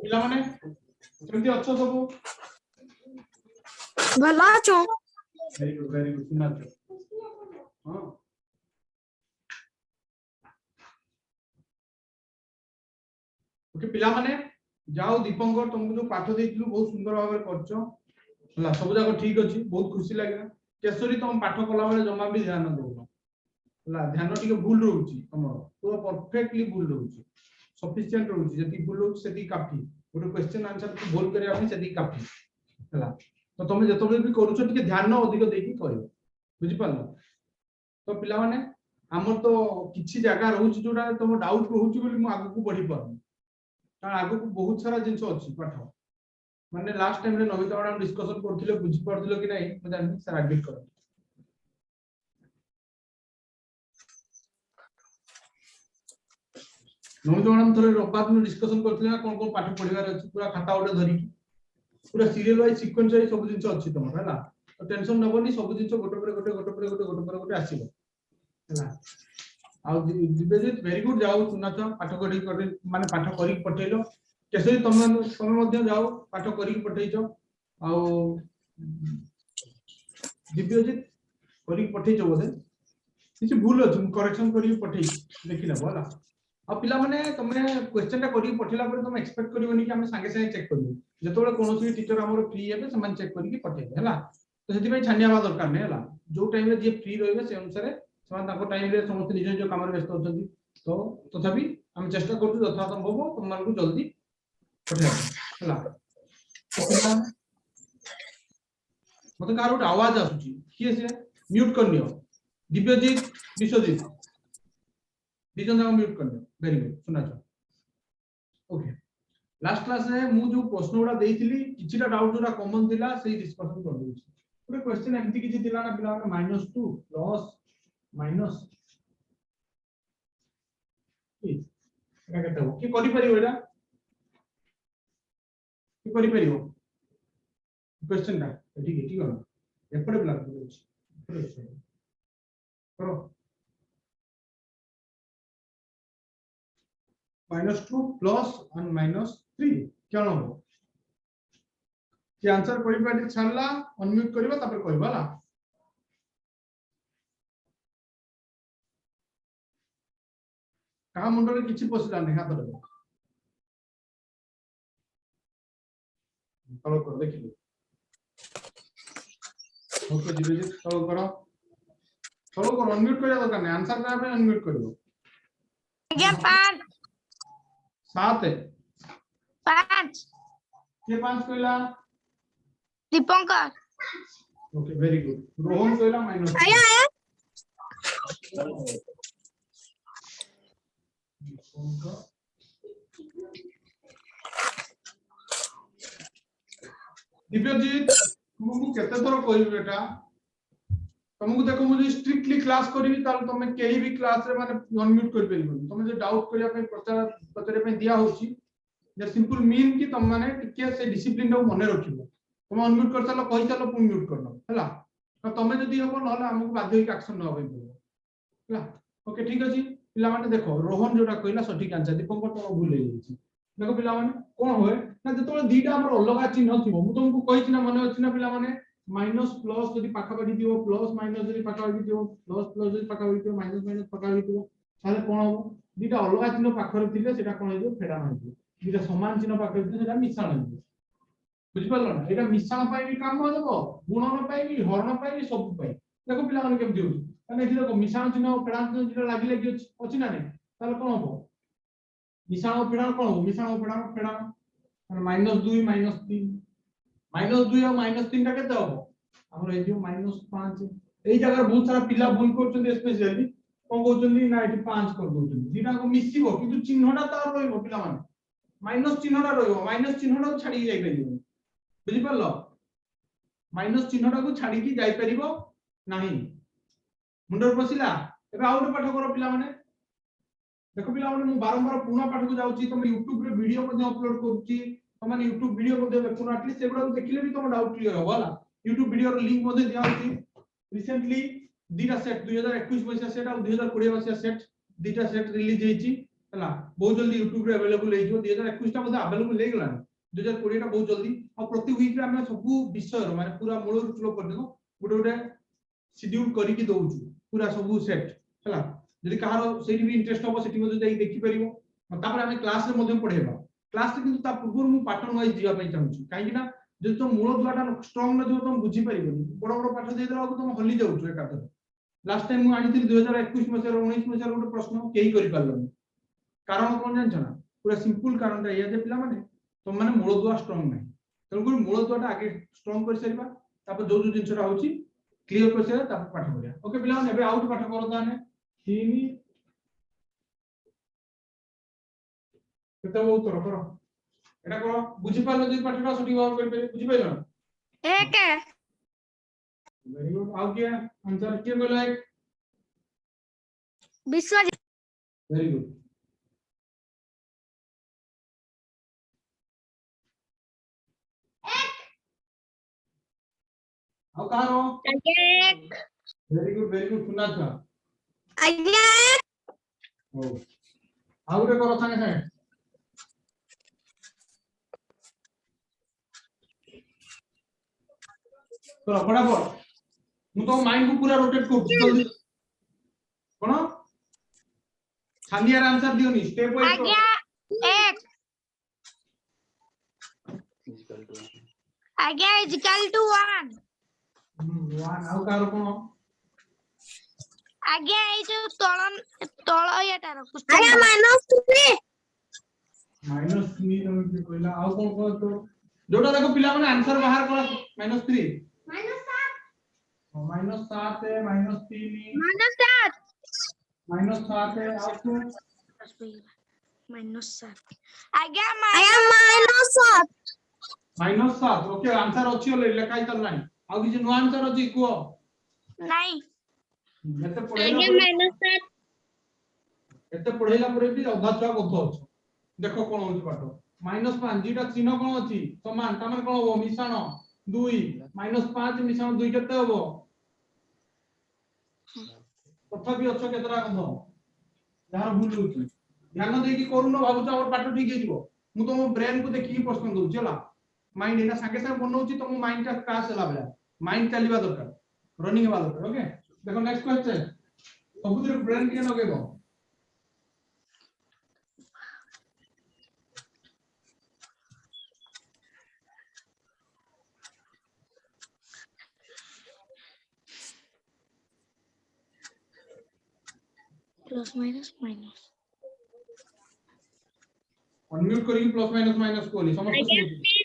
पिला माने केमती अच्छो सब भला छो वेरी गुड सुना छ हां ओके पिला माने जाओ दीपंकर तुमको जो पाठ देइथिलु बहुत सुंदर भाबरे करछो हला सब जाको ठीक अछि बहुत खुशी लागला केसरी तुम पाठ कला बेले जमा भी ध्यान दो हला ध्यान टिके भूल रहउची तमरो पूरा परफेक्टली भूल रहउची सफिशिएंट रहउची जति भूल रहउची सेति काफी गोटे क्वेश्चन आंसर को भूल करिया पनि सेति काफी हला तो तुम जतबे भी करूछो टिके ध्यान अधिक देकी करियो बुझि पालो तो पिला माने हमर तो किछि जगह रहउची जोडा तुम डाउट रहउची बोली मु आगु को बढ़ी पारु कारण आगु को बहुत सारा जिंस अछि पाठ माने लास्ट टाइम रे नविता मैडम डिस्कशन करथिले बुझि पड़थिलो कि नाही म जानि सर एडमिट कर नविता मैडम थोड़े रबात में डिस्कशन करथिले ना कोन कोन पाठ पढिबार अछि पूरा खाता ओडे धरि पूरा सीरियल वाइज सीक्वेंस वाइज सब जिंस अछि तमर हैला तो टेंशन नबनी सब जिंस गोटे पर गोटे आसीबो हैला आ दिबेजित वेरी गुड जाओ सुना छ पाठ करी माने पाठ करी पठेलो केसरी तमे मध्ये जाओ पाठ करी पठेइछो आ दिव्यजित करी पठेइछो बोले किछि भूल अछि करेक्शन करी पठेइ देखिला बोला आ पिला माने तमे क्वेश्चन ता करी पठेला पर तमे एक्सपेक्ट करिवनी कि हम संगे संगे चेक करियो जतोले कोनोसी टीचर हमर फ्री हेबे समान चेक करी कि पठेबे हैला तो सेति भाई छानियाबा दरकार नै हैला जो टाइम रे जे फ्री रहबे से अनुसार समान ताको टाइम रे समस्त निज निज काम रे व्यस्त होछंती तो तथापि हम चेष्टा करछु यथा संभव तुमन को जल्दी पठेबा हैला मते कार आवाज आसुची किए से म्यूट करनियो दिव्यजीत विश्वजीत दिजन जाक म्यूट करनियो वेरी गुड सुना छ ओके लास्ट क्लास रे मु जो प्रश्न उडा देइथिली किछिटा डाउट जोरा कॉमन थिला सेही डिस्कशन कर देछि पुरो क्वेश्चन एमती किछि थिला ना पिला -2 प्लस माइनस एटा केते हो कि करि परिबो एटा कि करि परिबो क्वेश्चन टा ठीक है एपड़े ब्लॉक अछि करो -2 प्लस और -3 क्या हो कि आंसर करि पाटी छाडला अनम्यूट करबा तापर कहबा ला का मुंडरे किछि पसिला नै हाथ रे फॉलो कर देखिलो ओके दिबेजित फॉलो करो अनम्यूट करिया दरकार नै आंसर करा पे अनम्यूट करियो ये 5 7 है 5 के 5 कहला Dipankar okay very good Rohan कहला माइनस आया दिव्यजीत तुमको केते थोर कहबी बेटा तुमको देखो मुझे स्ट्रिक्टली क्लास करबी ताल तुम केही भी क्लास रे माने अनम्यूट कर परिबो तुम जे डाउट करिया पे पचरे पे दिया होची जे सिंपल मीन कि तुम माने टिके से डिसिप्लिन रो मने रखिबो तुम अनम्यूट कर चलो कहि चलो पुन म्यूट करनो हला तो तुम जदी हबो न हला हमको बाध्य होई एक्शन न होबे हला ओके ठीक अछि पिला माने देखो रोहन जोटा कहला सठिक आंसर दीपंकर तो भूल हे छी देखो पिला माने कोन होय ना जतोले दीटा हमर अलगा चिन्ह थिबो मु तुमको कहि छी ना मने अछि ना पिला माने माइनस प्लस जदी पाखा पाखी दियो प्लस माइनस जदी पाखा पाखी दियो प्लस प्लस जदी पाखा पाखी दियो माइनस माइनस पाखा पाखी दियो ताले कोन हो दीटा अलगा चिन्ह पाखरे थिले सेटा कोन हो फेडा हो दीटा समान चिन्ह पाखरे थिले सेटा मिश्रण हो बुझि पालो ना एटा मिश्रण पाई भी काम हो जबो गुणन पाई भी हरण पाई भी सब पाई देखो पिला माने केम दियो माने एथि देखो मिश्रण चिन्ह फेडा चिन्ह लागि लागि अछि ना नै ताले कोन हो मिश्रण फेडा कोन हो मिश्रण फेडा माने -2 -3 -2 और -3 टा केते हो हमर ए जो -5 एई जगह बहुत सारा पिला भूल करछन स्पेशली कोन कहउछन ना एठी 5 कर दोछन दीटा को मिसिबो किंतु चिन्हटा तार रहइबो पिला माने माइनस चिन्हटा रहइबो माइनस चिन्हटा छाडी जाई परिबो बुझि परलो माइनस चिन्हटा को छाडी की जाई परिबो नाही मुंडर पसिला एबे आउट पाठ करो पिला माने देखो पिला माने मु बारंबार पुना पाठ को जाउची तुम YouTube रे वीडियो मध्ये अपलोड करूची तुम YouTube वीडियो मध्ये देखुना एटलीस्ट सेगुडा देखिले भी तुम डाउट क्लियर हो होला YouTube वीडियो रो लिंक मध्ये दिया होची रिसेंटली दीटा सेट 2021 मसिया सेट और 2020 मसिया सेट दीटा सेट रिलीज हेची हला बहुत जल्दी YouTube रे अवेलेबल हे जो 2021 टा मध्ये अवेलेबल हे गलानी 2020 टा बहुत जल्दी और प्रति वीक रे हम सब विषय माने पूरा मूल रु फ्लो कर देनो गुटे गुटे शेड्यूल करी की दोउछु पूरा सब सेट हला जदि कहारो सेठी भी इंटरेस्ट हो सेठी मध्ये जाई देखि परिबो तापर हम क्लास रे मध्ये पढेबा क्लास रे किंतु ता पूर्व मु पैटर्न वाइज जिया पई चाहूची काहे कि ना जदि तो मूल दुआटा स्ट्रांग न जो तुम बुझी परिबो बड़ बड़ पाठ दे देला तुम हल्ली जाउछु एकातर लास्ट टाइम मु आनी थी 2021 मसिया 19 मसिया गोटे प्रश्न केही करि पारलनी कारण कोन जानछ ना पूरा सिंपल कारण ता या जे पिला माने तुम माने मूल दुआ स्ट्रांग नै तन को मूल दुआटा आगे स्ट्रांग कर सरिबा तापर जो जो जिंसरा होची क्लियर कर सरिबा तापर पाठ करिया ओके पिला माने एबे आउट पाठ करो ताने 3 केते बहुत करो करो एटा करो बुझी पारलो जे पाठटा सठी भाव कर पे बुझी पाइलो एक वेरी गुड आउ किया आंसर के बोला एक विश्वजीत वेरी गुड आउ कहारो एक वेरी गुड सुना था आज्ञा ओ आउ रे करो संगे संगे तो फटाफट मु तो माइंड को पूरा रोटेट कर जल्दी कोन खालियार आंसर दियोनी स्टेप वाइज आज्ञा एक आज्ञा इज इक्वल टू 1 वन आउ कार कोन आज्ञा ए जो तळ याटा रखु आज्ञा -3 -3 तुम कहला आउ कोन को तो जोटा देखो पिला माने आंसर बाहर कर -3 -7 है -3 -7 -7 है आपको -7 आज्ञा -7 -7 ओके आंसर अछि ओले लेखाई त नाही आ कि नो आंसर अछि को नहीं एते आज्ञा पढेला -7 एते पढेला परे भी अधा छुआ गथ अछि देखो कोन होछि पाठ -5 जीटा चिन्ह कोन अछि समान तमन कोन हो मिश्रण 2 -5 मिश्रण 2 केते होबो तथापि अच्छो केतरा गध यार भूल होछि ध्यान दे कि करू न भाबु हमर पाठ ठीक हे जिवो मु तो ब्रेन को देखि प्रश्न दउ चला माइंड एना संगे संगे बनौछि तो माइंड का क्लास हला बेला माइंड चलीबा दरकार रनिंग हेबा दरकार ओके देखो नेक्स्ट क्वेश्चन सबुतिर ब्रेन के लगेबो प्लस माइनस माइनस अनम्यूट करी प्लस माइनस माइनस कोली समस्त सुनुछि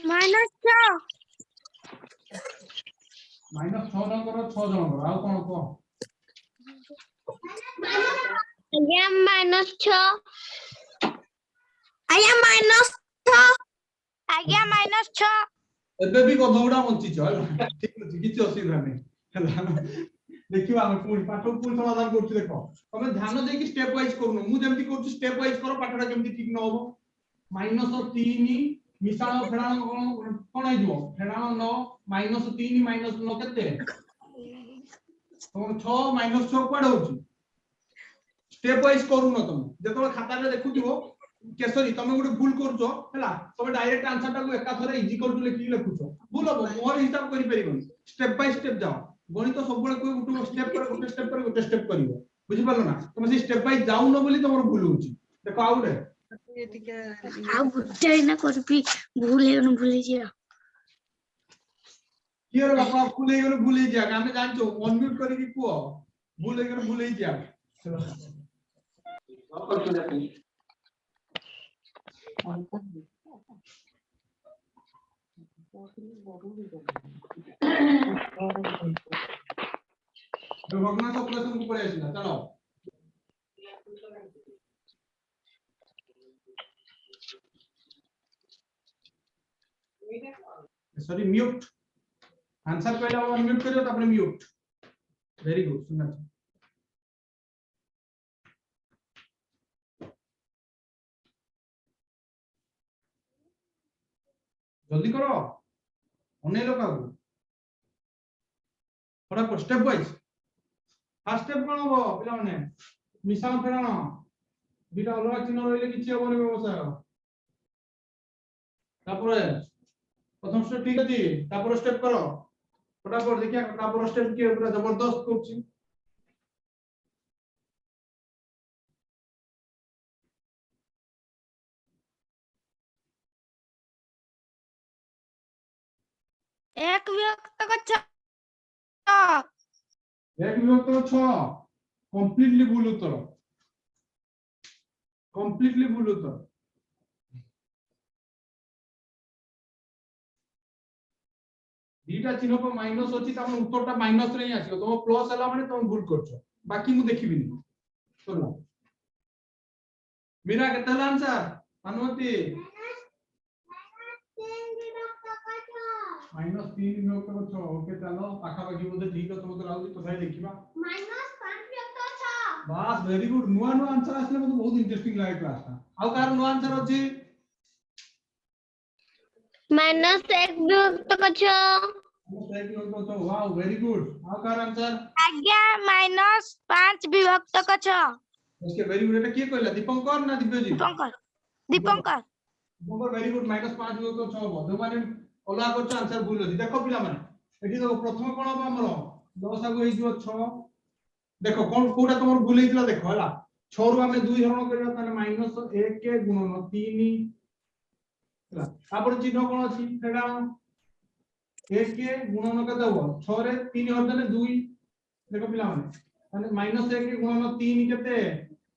-6 -6 जन करो 6 जन करो आ कोन को आज्ञा -6 आज्ञा -6 एबे भी गधौडा बंची छ ठीक अछि किछ असुविधा नै हला देखियो हम पूरी पाठ पूरी समाधान करछु देखो तमे ध्यान दे कि स्टेप वाइज करूनो मु जेमति करछु स्टेप वाइज करो पाठटा केमति ठीक न होबो -3 मिसाण फेडाण कोन हे दियो फेडाण 9 -3 -9 केते तो 6 -6 कोड होछि स्टेप वाइज करूनो तमे जेतो खाता रे देखुथिबो केसरी तमे गुटे भूल करछो हला तमे डायरेक्ट आंसर टा को एका थरे इक्वल टू लिखि लिखुछो भूल हो मोर हिसाब करि परिबो स्टेप बाय स्टेप जाओ गणित सब बेले कोइ गुटे स्टेप पर गुटे स्टेप करिवो बुझि पालो ना तमे से स्टेप बाय जाउ न बोली तमर भूल होछि देखो आउ रे आ गुटे ना करबी भूल हे न भूल जिया कियर बापा भूल हे गेलो भूल हे जिया हमें जानछो अनम्यूट करि कि को भूल हे गेलो भूल हे जिया तो भगना सब प्रश्न को पढ़े आसिला चलो सॉरी म्यूट आंसर पहले अनम्यूट करियो तापर म्यूट वेरी गुड सुनना जल्दी करो अने लोग आगु फटाफट स्टेप वाइज फर्स्ट स्टेप कोन हो पिला माने मिश्रण फेरानो दुटा अलग चिन्ह रहिले किछि होबनी व्यवसाय तापर प्रथम स्टेप ठीक अछि तापर स्टेप करो फटाफट देखिया तापर स्टेप के पूरा जबरदस्त करछि एक व्यक्त का छ एक विभक्त 6 कंप्लीटली भूल उत्तर कंप्लीटली भूल उत्तर दीटा चिन्ह पर माइनस अछि त हम उत्तरटा माइनस रे ही आसीयो तुम प्लस हला माने तुम भूल करछो बाकी मु देखिबिनी चलो मीरा केते हला आंसर अनुमति माइनस 3 विभक्त 6 ओके चलो पाखा पाखी बोधे ठीक है तुम तो लाउजी तो भाई देखिबा माइनस 5 व्यक्त 6 बस वेरी गुड नुआ नुआ आंसर आसले मते बहुत इंटरेस्टिंग लागे क्लास ता आउ कार नुआ आंसर अछि माइनस 1 व्यक्त का छ वाओ वेरी गुड आउ कार आंसर आज्ञा माइनस 5 विभक्त का छ ओके वेरी गुड एटा के कहला दीपंकर ना दिव्यजी दीपंकर दीपंकर वेरी गुड -5 विभक्त 6 हो जो माने ओला करछ आंसर भूल अछि देखो पिला माने एठी देखो प्रथम कोन हो हमरो 10 आगु हे जो 6 देखो कोन कोडा तमर भूल हेतिला देखो हला 6 रु हमें 2 हरण करबा ताने -1 के गुणन 3 हला तापर चिन्ह कोन अछि सेडा 1 के गुणन के दबो 6 रे 3 हर देले 2 देखो पिला माने ताने -1 के गुणन 3 केते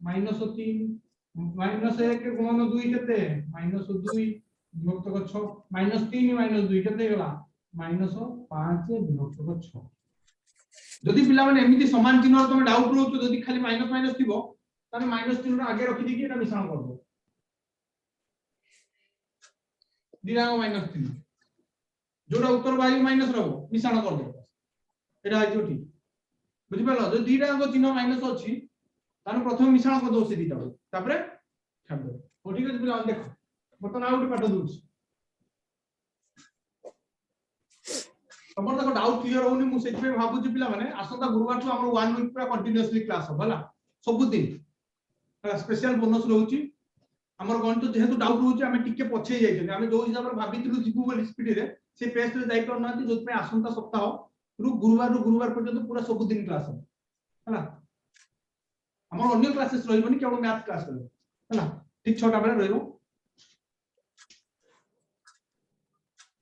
-3 -1 के गुणन 2 केते -2 विभक्त को 6 -3 -2 केते गला -5 विभक्त को 6 जदि पिला माने एमिति समान चिन्ह तुम डाउट रहतो जदि खाली माइनस माइनस थिबो ताने माइनस चिन्ह आगे रखि दी कि एटा मिश्रण कर दो दिरांग माइनस चिन्ह जोड़ा उत्तर वायु माइनस रहबो मिश्रण कर दो एटा है ठीक बुझि पालो जो दिरांग चिन्ह माइनस अछि ताने प्रथम मिश्रण कर दो से दिटा तापरे छाड़ दो ओ ठीक अछि पिला देखो बर्तन आउट पाठ दूछ तमर देखो डाउट क्लियर होनी मु सेति पे भाबु जे पिला माने आसंता गुरुवार तो हमर 1 वीक पूरा कंटीन्यूअसली क्लास हो होला सब दिन स्पेशल बोनस रहउची हमर गणित जेहेतु डाउट रहउची हमें टिके पछे जाइछे हमें जो हिसाब रे भाबितिलु जिबु बोली स्पीड रे से पेज रे जाई कर नाती जो पे आसंता सप्ताह रु गुरुवार पर्यंत पूरा सब दिन क्लास हो होला हमर अन्य क्लासेस रहिबनी केवल मैथ क्लास रहबो होला ठीक 6टा बेले रहइबो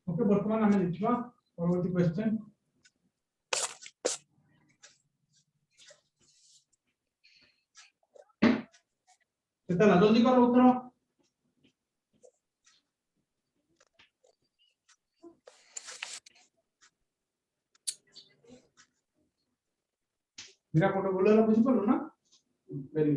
ओके वर्तमान हमें देखिबा परवर्ती क्वेश्चन केतला जल्दी करो उत्तर मेरा फोटो बोलला बुझि पड़लो ना वेरी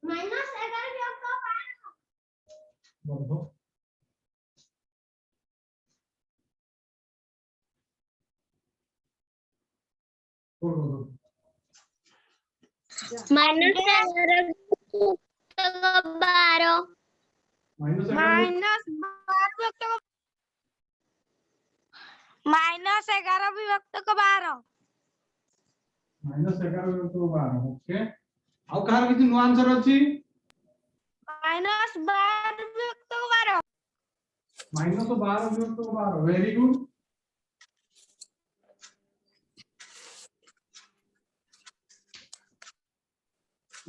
-11 व्यक्त 12 बढ़ो बोलो -11 12 -11 -11 विभक्त को 12 -11 तो 12 ओके आउ कहार किछि नो आंसर अछि -12 विभक्त को 12 -12 विभक्त को 12 वेरी गुड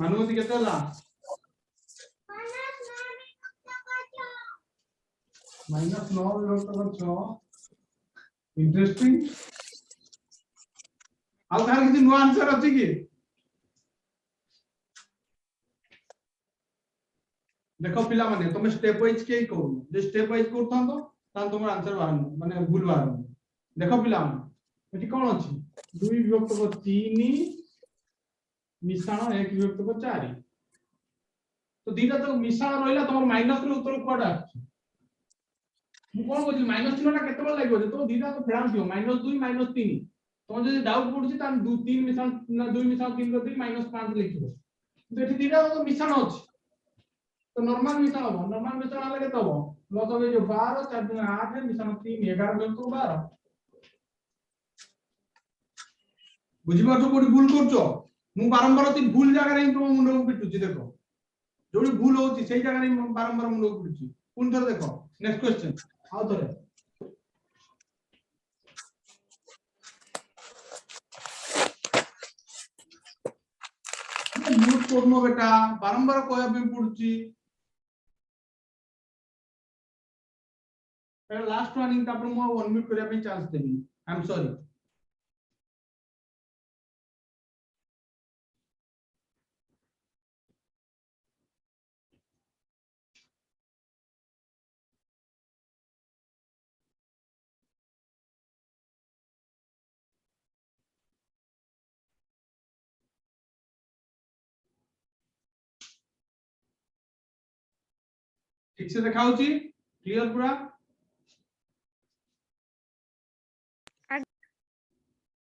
अनुमति केते ला -9 विभक्त कर 6 इंटरेस्टिंग आ तार किसी नुआ आंसर अछि कि देखो पिला माने तुम स्टेप वाइज के ही करू जे स्टेप वाइज करथन तो तान तुम आंसर बाहर माने भूल बाहर देखो पिला माने एठी कोन अछि 2 विभक्त कर 3 मिश्रण 1 विभक्त कर 4 तो दीटा तो मिश्रण रहिला तुम माइनस रे उत्तर कोडा अछि मु कोन बोली माइनस चिन्हटा केते बल लागो जे तो दीटा तो फेरान दियो -2 -3 तुम जदि डाउट पड़छि तान 2 3 मिश्रण 2 मिश्रण 3 कर दी -5 लिखिबो तो एठी दीटा तो मिश्रण अछि तो नॉर्मल मिश्रण हो नॉर्मल मिश्रण आले केते हो लॉस हो जो 12 4 2 8 मिश्रण 3 11 में तो 12 बुझि पाछो कोडी भूल करछो मु बारंबार ती भूल जगह रे तुम मुंड को पिटुची देखो जोडी भूल होची सेही जगह रे बारंबार मुंड को पिटुची पुन थोर देखो नेक्स्ट क्वेश्चन आओ थोरे म्यूट करनो बेटा बारंबार कोया भी पड़ुची लास्ट वार्निंग तापर मु अनम्यूट करिया पे chance Devi I am sorry ठीक से देखा होची क्लियर पूरा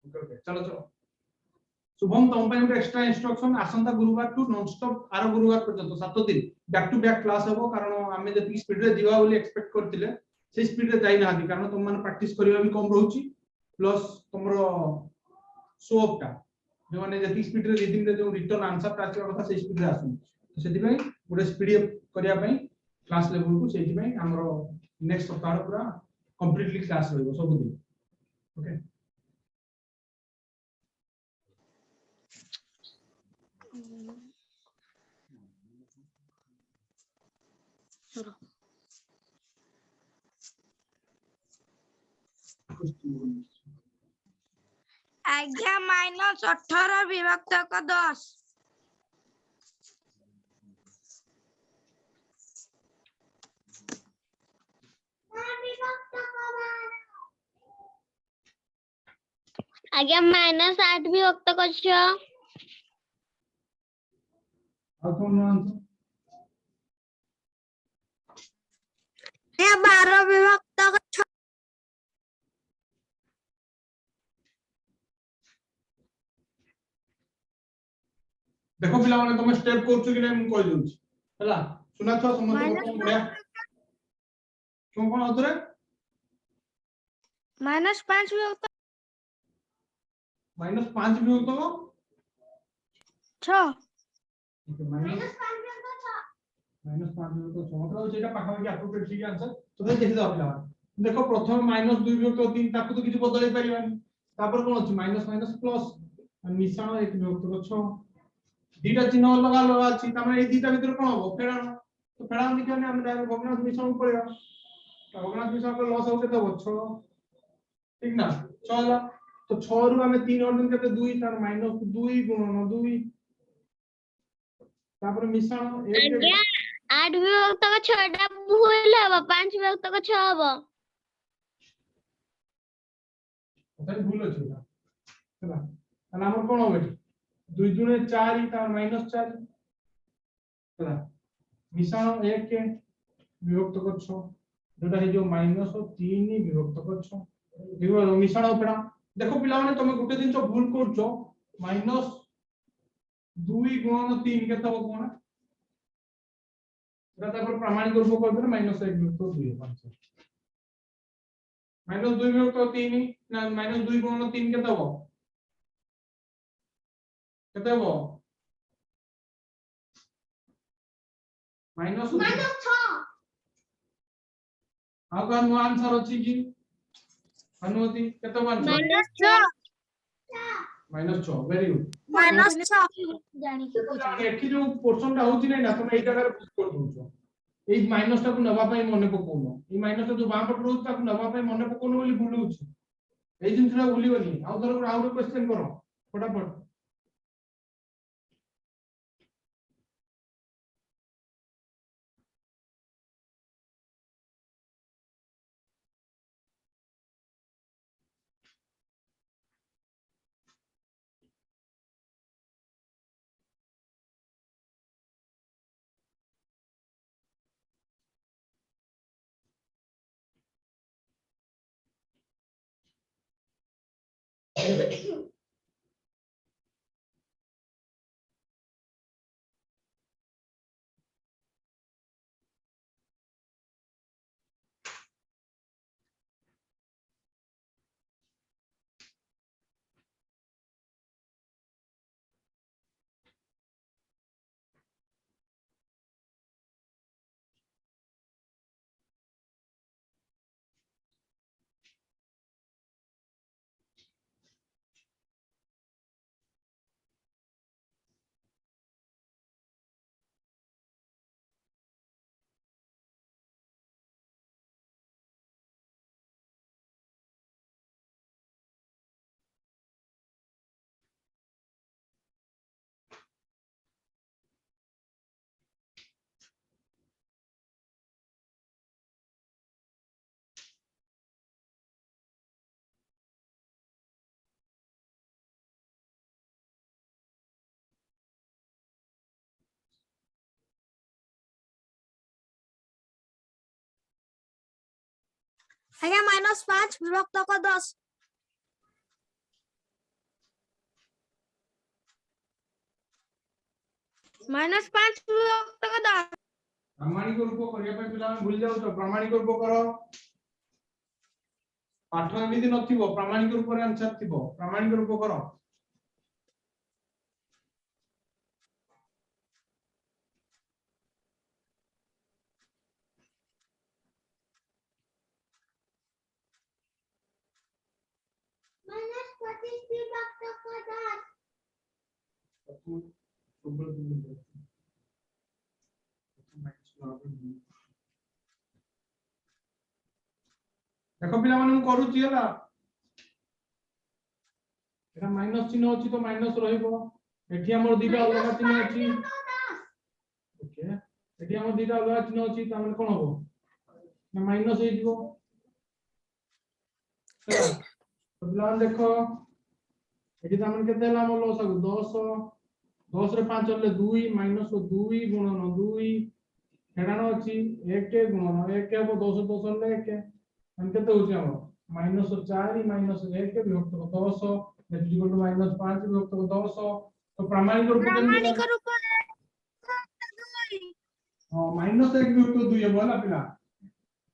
ओके चलो चलो शुभम तुम पे एक्स्ट्रा इंस्ट्रक्शन आसंता गुरुवार टू नॉन स्टॉप आरो गुरुवार पर्यंत 7 दिन बैक टू बैक क्लास होबो कारण हमें जति स्पीड रे दिवा बोली एक्सपेक्ट करथिले से स्पीड रे जाई नादी कारण तुम माने प्रैक्टिस करिवा भी कम रहउची प्लस तुमरो शो अप टा जो माने जति स्पीड रे रिडिंग रे जो रिटर्न आंसर ता आसीबा कथा से स्पीड रे आसु तो सेति पई गोटे स्पीड अप करिया पई क्लास लेवल को सेति पई हमरो नेक्स्ट सप्ताह पूरा कंप्लीटली क्लास रहइबो सब दिन ओके आज्ञा -18 विभक्त का 10 आज्ञा -8 विभक्त का 6 और कौन आंसर 12 विभक्त का 6 देखो पिला माने तुम स्टेप करछु कि नै मु कहि दउछि हला सुना छ समस्त कोन बढिया कोन कोन उतरे -5 विभक्त -5 भी होतो 6 -5 भी होतो मतलब जेटा पाखा कि एप्रोप्रिएट ठीक आंसर तो देखि दो पिला देखो प्रथम -2 भी होतो 3 ताकू तो किछि बदलै परिबानी तापर कोन अछि माइनस माइनस प्लस मिश्रण 1 भी होतो 6 दीटा चिन्ह लगा लगा अछि तमे ए दीटा भीतर कोन हो फेरान तो फेरान देखियो ने हम डायरेक्ट भग्नांश मिश्रण पड़ेगा तो भग्नांश मिश्रण का लॉस हो केते हो 6 ठीक ना 6 ला तो 6 रु हमें 3 और दिन केते 2 तार -2 गुणन 2 तापर मिश्रण 1 8 विभक्त का 6 टा भूल हबो 5 विभक्त का 6 हबो ओतै भूल अछि ना हैला ताना हमर कोन होबे 2 गुणे 4 तार -4 हैला मिश्रण 1 के विभक्त कर 6 जोटा है जो -3 विभक्त कर 6 देखो मिश्रण उपरा देखो पिला माने तुम गुटे दिन भूल करछो -2 गुणन 3 केते हो कोन एटा तापर प्रमाणित करबो करबे -1 विभक्त 2 आंसर -2 विभक्त 3 ना -2 गुणन 3 केते हो -6 आ का नो आंसर अछि कि अनुमति केते आंसर -6 वेरी गुड -6 जानि के एठी जो पोर्शन टा होची नै ना तुम एई जगह रे पुश कर दोछो এই মাইনাসটা को नवा ପାଇଁ মনে পকଉনো এই মাইনাসটা जो বাম পଟ রହୁଛି ତାକୁ नवा ପାଇଁ মনে ପକଉনো ବୋଲି ଭୁଲ ହଉଛି এই ଜିନିଷଟା ଭୁଲିବନି ଆଉ ଥରେ ଆଉ ଗୋଟେ क्वेश्चन କର फटाफट आज्ञा -5 विभक्त को 10 -5 विभक्त को 10 प्रामाणिक रूप करिया ପାଇଁ ପିଲା ଭୁଲି ଯାଉଛ प्रामाणिक रूप करो पाठ एमिति नथिबो प्रामाणिक रूप रे आंसर थिबो प्रामाणिक रूप करो -25 विभक्त को 10 देखो पिला माने करूची हला एटा माइनस चिन्ह अछि तो माइनस रहइबो एठी हमर दिटा अलग चिन्ह अछि ओके एठी हमर दिटा अलग चिन्ह अछि त माने कोन होबो ना माइनस हे दिबो तो पिला देखो एठी त माने केते हला हमर लॉस आगु 10 10 रे 5 ले 2 माइनस 2 गुणन 2 हेडानो अछि 1 गुणन 1 हबो 10 10 ले 1 हम केते होछि हम -4 -1 के विभक्त को 10 दैट इज इक्वल टू -5 विभक्त को 10 तो प्रामाणिक रूप केमति प्रामाणिक रूप हां -1 विभक्त 2 हे बोला पिला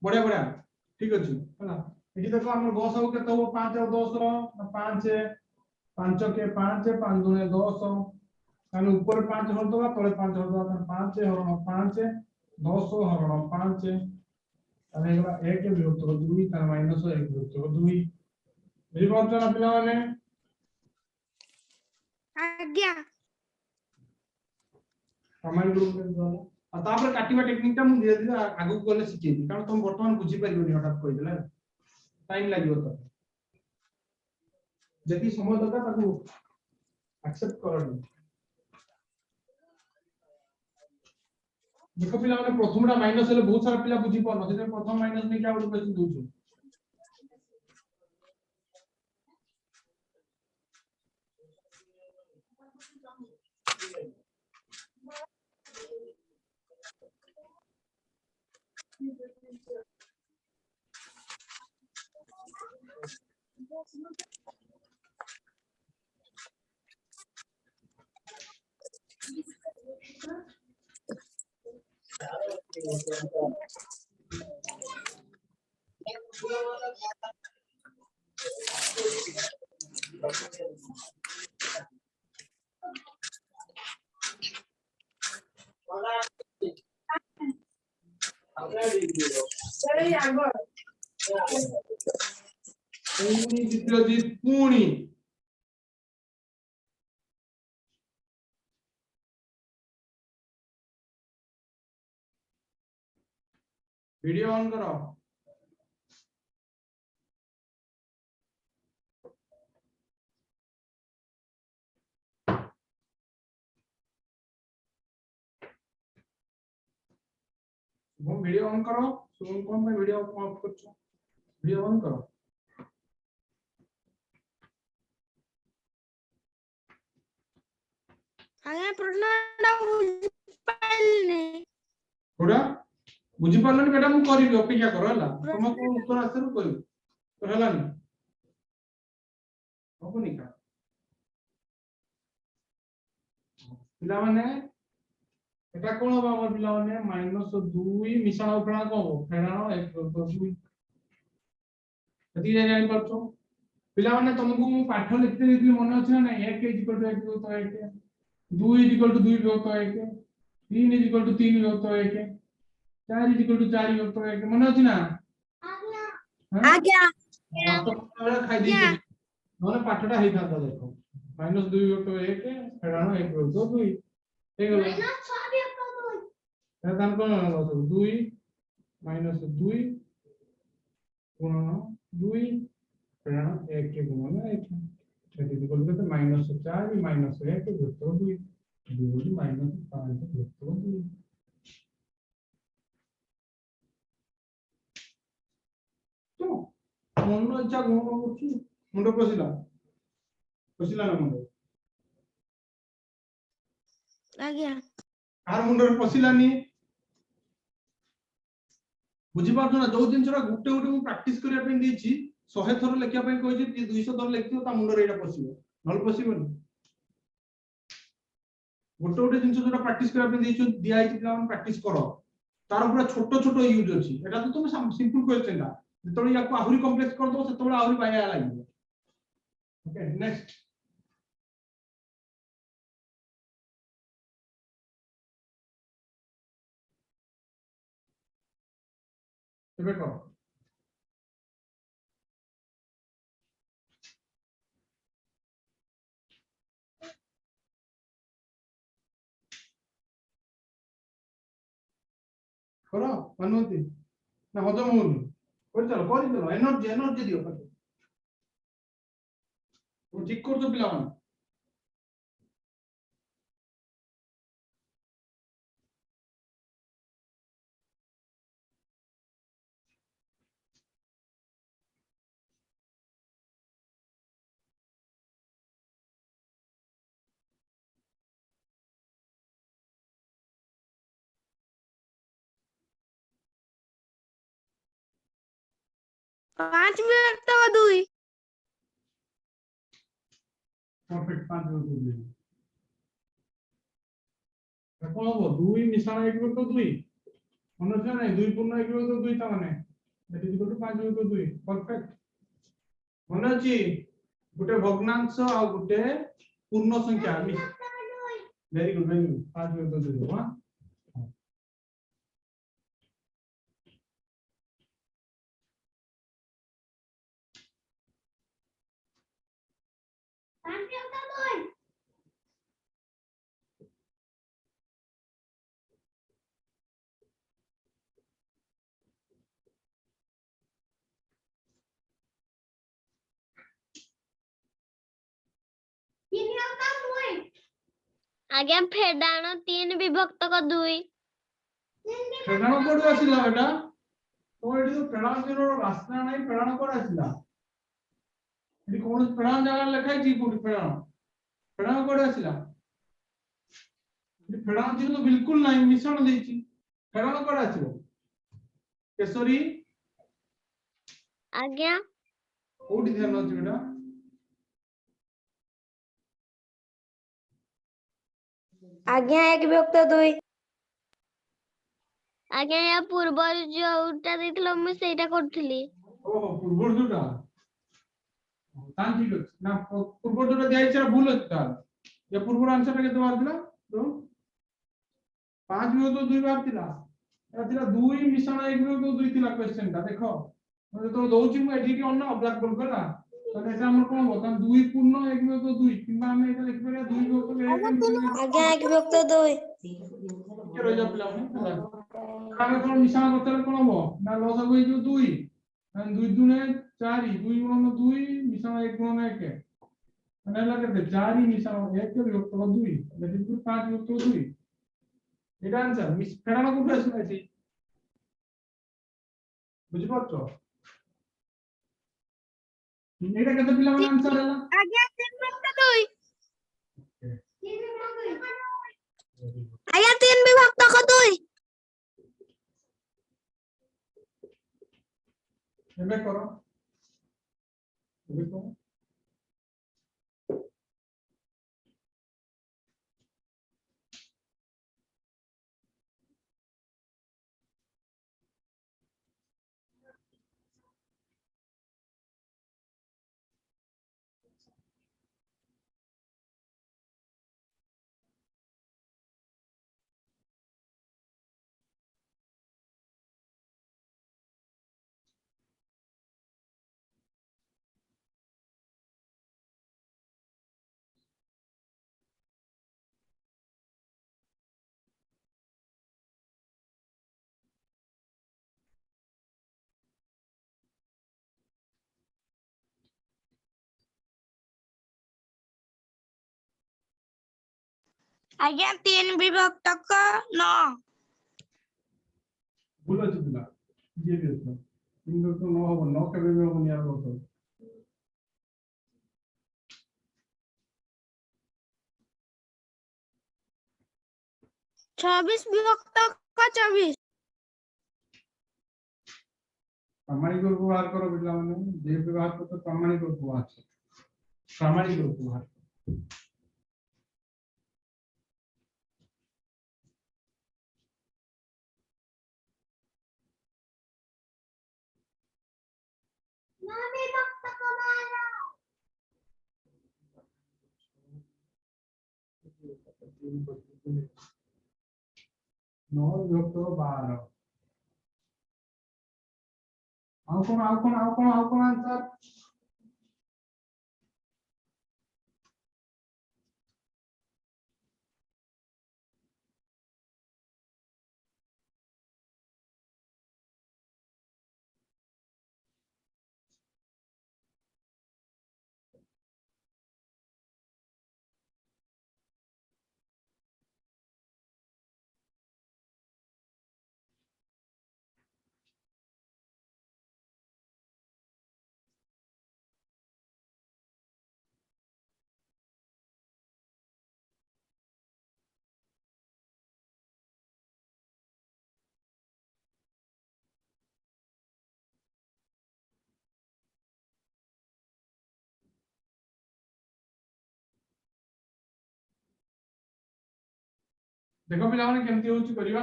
बढ़िया बढ़िया ठीक अछि हला एठी देखो हमर 10 हो केते हो 5 और 10 रो 5 5 के 5 5 दुने 10 ताने ऊपर 5 हर दवा तळे 5 हर दवा 5 हरण 5 10 हरण 5 ताने 1 विभक्त को 2 ताने -1 विभक्त को 2 बुझिपारछ ना पिला माने आज्ञा प्रामाणिक रूप में बोला आ तापर काटिबा टेक्निक ता मु धीरे धीरे आगु गले सिखेबी कारण तुम वर्तमान बुझी परिबनी हटात कहि देला टाइम लागियो तो जति समय दरकार ताकू एक्सेप्ट करनी देखो पिला माने प्रथमटा माइनस हेले बहुत सारा पिला बुझी पानो से प्रथम माइनस ने क्या आउट क्वेश्चन दोछु पुणी चित्रजीत पुणी वीडियो ऑन करो। वो वीडियो ऑन करो। शुभम कौन में वीडियो ऑफ करछो? वीडियो ऑन करो। आगे प्रश्नटा बुझि पाइलिनी थोड़ा बुझी पारलनि बेटा मु करिबि अपेक्षा करो हला तुमको उत्तर आसर करिबि तो हलानि होबनी का पिला माने एटा कोन होबा हमर पिला माने -2 मिश्रण उपराण को हो फेरानो 1/2 यदि जानि परछो पिला माने तुमको मु पाठ लिखते लिखते मन अछि ना 1 1 तो 1 2 2 तो 1 3 तो 3 तो 1 4 तो 1 मन अछि ना आज्ञा तो खाइ दी नोने पाठटा हेइ था देखो -2 तो 1 फेरानो 1 तो 2 हे गेलो दान कोन 2 -2 गुणन 2 फेरानो 1 के गुणन 1 सेति इक्वल टू -4 -1 वृत्त 2 -5 वृत्त 2 तो मन इच्छा गुण करछि मुंड पसिला ना मुंड आज्ञा आर मुंड रे पसिलानी बुझी पाछो ना जो जिनसरा गुटे गुटे मु प्रैक्टिस करिया पे दीची 100 थर लेखिया पे कहि जे 200 थर लेखियो ता मुंड रे एटा पसिबो नल पसिबोनी गुटे गुटे जिनस जोटा प्रैक्टिस करिया पे दीचो दिया आइ पिला मन प्रैक्टिस करो तार पूरा छोटो छोटो यूज अछि एटा तो तुम सिंपल क्वेश्चन दा जेतोळे याको आहुरी कॉम्प्लेक्स कर दो सेतोळे आहुरी बाया लागिबो ओके नेक्स्ट एबे करो करो अनुमति ना हजम होनी कर चलो एनर्जी दियो कर वो ठीक कर दो पिला मन 5 विभक्त का 2 परफेक्ट 5 को दो देखो वो 2 मिश्रण 1 को 2 मनोज ना 2 पूर्ण 1 को 2 ता माने दैट इज इक्वल टू 5 को 2 परफेक्ट मनोज जी गुटे भग्नांश आ गुटे पूर्ण संख्या वेरी गुड 5 को 2 हां आज्ञा फेडाण 3 विभक्त का 2 फेडाण कोड आसिला बेटा तो एटी तो फेडाण जीरो रास्ता नाही फेडाण कोड आसिला एटी कोन फेडाण जागा लिखाई छी कोड फेडाण कोड आसिला एटी फेडाण जीरो तो बिल्कुल नाही मिश्रण देछि फेडाण कोड आसिलो केसरी आज्ञा कोडी ध्यान अछि बेटा आज्ञा 1 विभक्त 2 आज्ञा या पूर्व जोटा देथिलो मैं सेटा करथिली ओहो पूर्व जोटा तान ठीक अछि ना पूर्व जोटा दिया छै भूल अछि तार या पूर्व आंसर केते बार दिला तो 5 में तो 2 बार दिला या दिला 2 मिश्रण 1 में तो 2 दिला क्वेश्चन ता देखो मैं तो दोछि मैं एठी के ऑन ऑब्जर्व कर करा तो ऐसा हमर कोन होता 2 पूर्ण 1 में तो 2 किबा हम एटा लिख परिया 2 को तो आज्ञा 1 विभक्त 2 के रह जा पिला ଆମେ କଣ ମିଶାଣ କରିଥିଲେ କଣ ହବ ନା ଲସାଗୁ ହେଇଯିବ 2 ମାନେ 2 ଦୁନେ 4 2 ଗୁଣନ 2 ମିଶାଣ 1 ଗୁଣନ 1 ମାନେ ହେଲା କେତେ 4 ମିଶାଣ 1 ବିଭକ୍ତ 2 ଯେହେତୁ 5 ବିଭକ୍ତ 2 এটা आंसर মিস ফেরানো কোথায় আসলে এসে বুঝি পাচ্ছো এটা কত পিলা মানে आंसर ହେଲା आज्ञा 3 विभक्त 2 आज्ञा 3 विभक्त 2 ଏବେ କର ଏବେ କର आज्ञा 3 विभक्त 9 ভুল আছে পিলা দিয়ে দিয়েছো কিন্তু তো ন হবে ন কেবে হবে নি আর বলতো 26 विभक्त 24 प्रामाणिक रूप व्यवहार करो पिला माने जे व्यवहार करते प्रामाणिक रूप व्यवहार प्रामाणिक रूप व्यवहार नौ विभक्त 12 आओ कौन आंसर देखो पिला माने केमती होची करिवा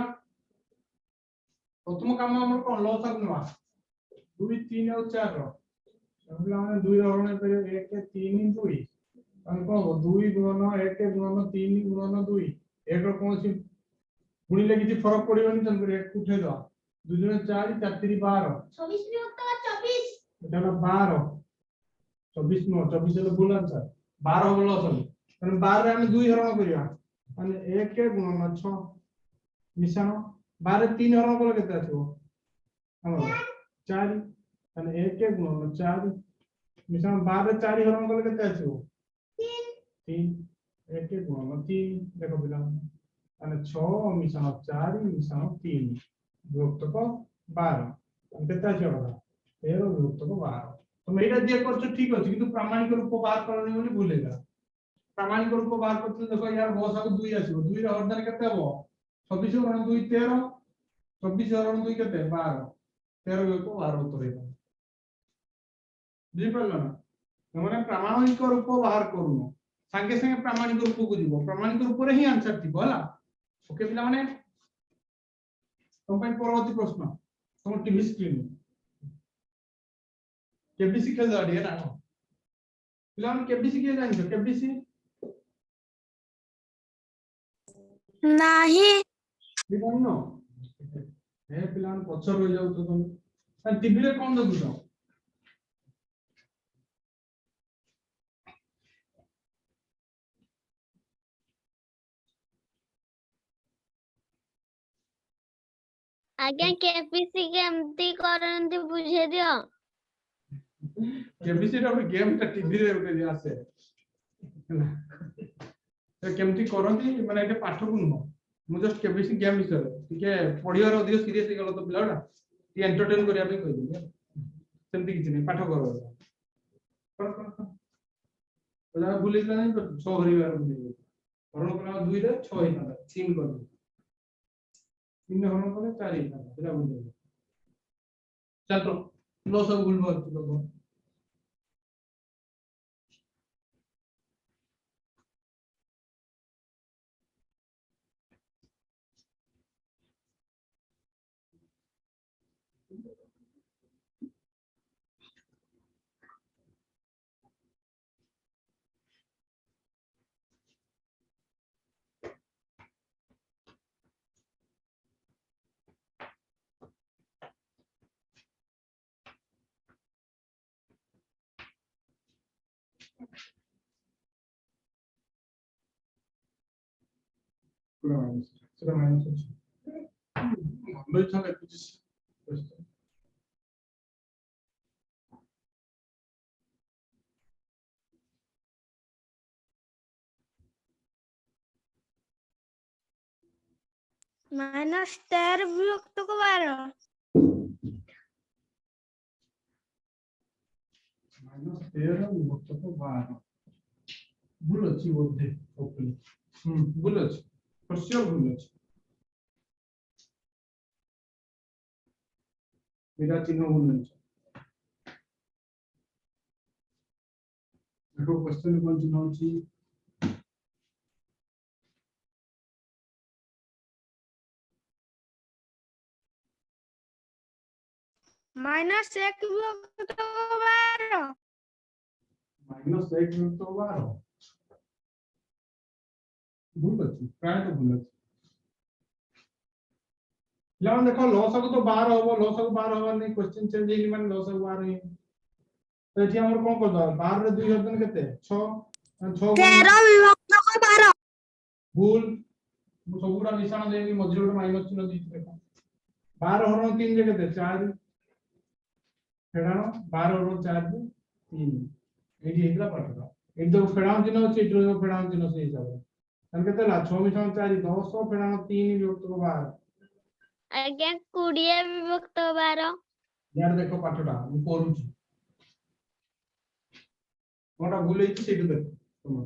प्रथम काम हमर कोन लसाग नवा 2 3 और 4 रो पिला माने 2 रो हरण पे 1 3 2 अनि को 2 गुणन 1 गुणन 3 गुणन 2 एक रो कोनसी गुणिले किछि फरक पड़िबनी तन करे एक उठे दो 2 गुणन 4 4 3 12 26 विभक्त 24 এটা হলো 12 24 नो 24 হলো ভুল आंसर 12 হলো লসাগ মানে 12 রে আমি 2 হরণ করিবা মানে 1 गुणन 6 मिशाण 12 3 हरण कले केते आछो हमर 4 माने 1 गुणन 4 मिशाण 12 4 हरण कले केते आछो 3 1 गुणन 3 देखो पिला माने 6 मिशाण 4 मिशाण 3 विभक्त को 12 केते आछो 13 विभक्त को 12 तुम एटा जे करछ ठीक अछि किंतु प्रामाणिक रूप बाहर करनी बोली भूलेगा प्रामाणिक रूप बाहर करते देखो यार बहुत सब 2 आसीबो 2 रे हरदान केते हबो 26 हरण 2 13 24 हरण 2 केते 12 13 को 12 उत्तर हेबो बुझि पड़लो ना हमने प्रामाणिक रूप बाहर करूनो संगे संगे प्रामाणिक रूप को जीवो प्रामाणिक रूप रे ही आंसर थिबो हला ओके पिला माने तुम पे परवर्ती प्रश्न तुम टीवी स्क्रीन केबीसी खेल दाडी है ना पिला माने केबीसी के जानिछो केबीसी नाही दिबनो ए पिलान पछर हो जाउ तो तुम टीवी रे कोन देखुछो आज्ञा केपीसी केमती करंती बुझे दियो केबीसी रो गेम टा टीवी रे उठे आसे तो केमती करंती माने एटे पाठ को नुह मु जस्ट केबीसी गेम विषय टिके पढियार अधिक सीरियस गलो तो पिलाडा टी एंटरटेन करिया पे कहि दिया सेमती किछ नै पाठ करो पला भूली गला नहीं तो 6 हरिवार भूली हरण कला 2 रे 6 ही था 3 कर 3 हरण कले 4 ही था सेटा भूली चल तो लो सब भूल बात तो पूरा माइनस हम था कुछ -13 विभक्त को 12 -13 विभक्त को 12 भूल अछि बोधे ओके भूल अछि फॉर भूल अछि मेरा चिन्ह भूल अछि देखो क्वेश्चन कौन चिन्ह अछि -1 विभक्त को 12 -1 विभक्त को 12 भूल अछि प्राय तो भूल अछि लान देखो लॉस को तो 12 होबो लॉस को 12 होबा नहीं क्वेश्चन चेंज हेली माने लॉस को 12 ही तो एठी हमर कोन कर दो 12 रे 2 हतन केते 6 6 13 विभक्त को 12 भूल मु सबुडा निशान देबी मझे गोटे माइनस चिन्ह दी देखो 12 हरण 3 जे केते 4 फेडानो 12 हरण 4 जे 3 एठी एकला पाठा एठी तो फेडान चिन्ह अछि एठी तो फेडान चिन्ह से हिसाब तन केते ला 6 मिशन 4 10 फेडानो 3 विभक्त को 12 आज्ञा 20 विभक्त 12 यार देखो पाठटा मु पढुची कोटा भूल ହେଇଛି ସେଇଠୁ ଦେଖ ତୁମ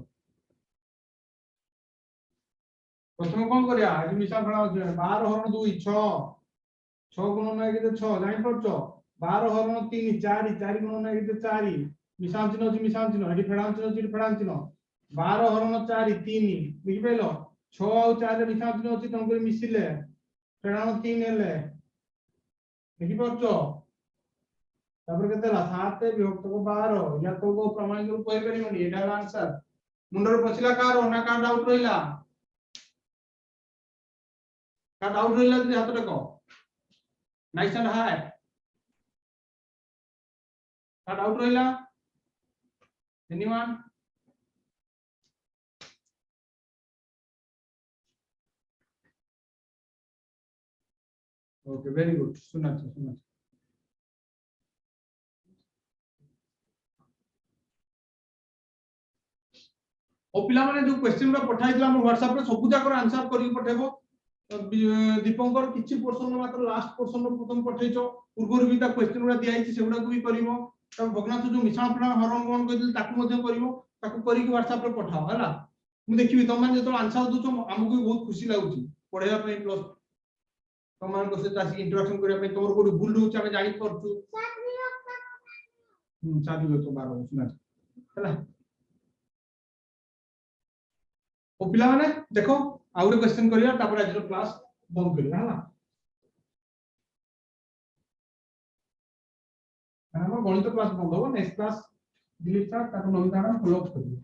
प्रथम कोन करिया आज मिसा फळा ଅଛି 12 हरण 2 6 6 गुण ना केते 6 जानि पड़छ 12 हरण 3 4 4 गुण ना केते 4 मिसांचिन अछि मिसांचिन एठी फेडांचिन अछि फेडांचिन 12 हरण 4 3 बुझि पेलो 6 और 4 रे मिसांचिन अछि तम कर मिसिले फेडान 3 हेले देखि पड़छ तापर केते ला 7 विभक्त को 12 या को प्रमाणित रूप कहि परिबनी एटा आंसर मुंडर पछिला कार ना का डाउट रहिला का डाउट रहिला जे हाथ देखो नाइस एंड हाई का डाउट रहिला एनीवन ओके वेरी गुड सुना ओ पिला माने जो क्वेश्चन रा पठाइतला हम WhatsApp रे सब जाकर आंसर करि पठेबो दीपंकर किछि पोर्शन मात्र लास्ट पोर्शन रो प्रथम पठैछो पूर्वर भी ता क्वेश्चन रा दिया आइछि सेगुडा को भी करिवो तब भगनाथ जो मिश्रण फला हरण कोन कहिल ताकू मध्ये करिवो ताकू करि के WhatsApp रे पठाओ हला मु देखिबि तुम माने जो आंसर दोछो हमकु भी बहुत खुशी लागुची पढेया पे प्लस तमान को से तासी इंट्रोडक्शन करिया पे तोर कोडी भूल रहउछ हम जानि परछु साथी हो तो 12 सुना हला ओ पिला माने देखो आउरे क्वेश्चन करिया तापर आज क्लास बंद करिया हला हम गणित क्लास बंद हो नेक्स्ट क्लास डिलीट था ताको नवितारण फॉलो अप करियो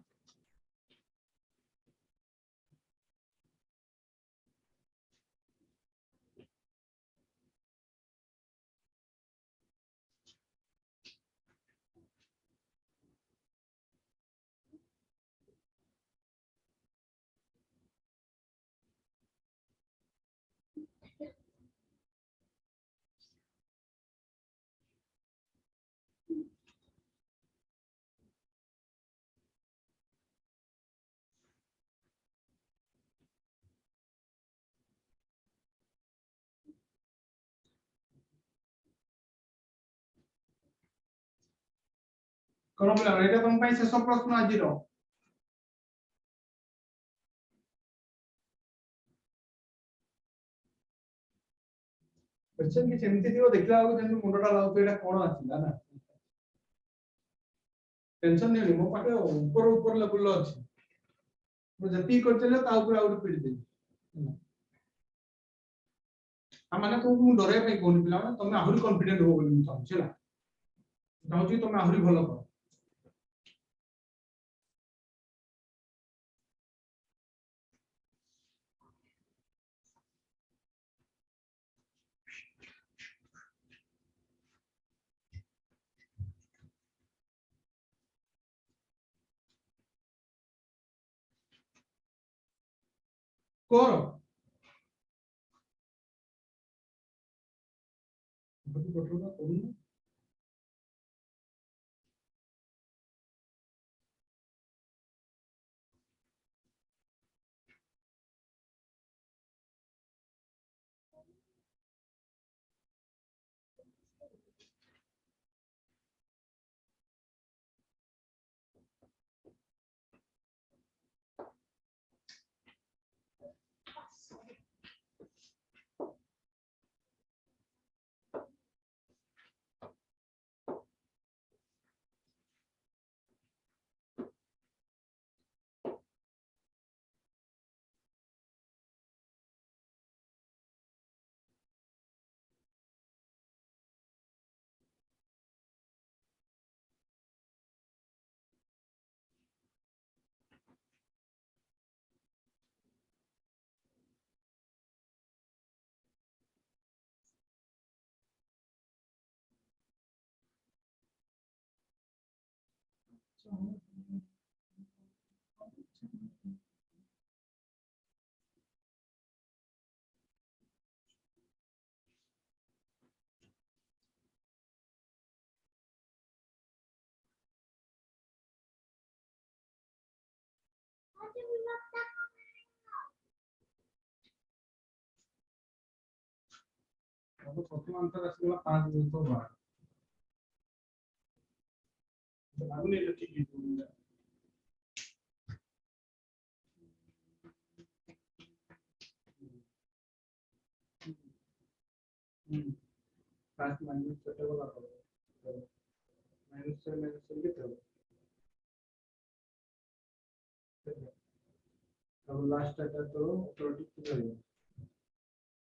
करो पिला एटा तुम पई शेष प्रश्न आज रो क्वेश्चन की सेमती दियो देखला आगो जेन मुंडटा लाउ एटा कोन आछिला ना टेंशन नहीं मो पाटे ऊपर ऊपर लेवल लो अछि मो जति करतले ता ऊपर आउट पीड दे हम माने तुमको डरे पे कोन पिला ना तुम आहुरी कॉन्फिडेंट हो बोली समझला चाहूची तुम आहुरी भलो कर कर बड़ी बटुरा करूँ अब प्रथम अंतर आसला 5 तो 12 लागू नहीं लगी की लास्ट माइनस छोटे वाला करो माइनस से कितना अब लास्ट आता तो ऑटोमेटिक कितना होगा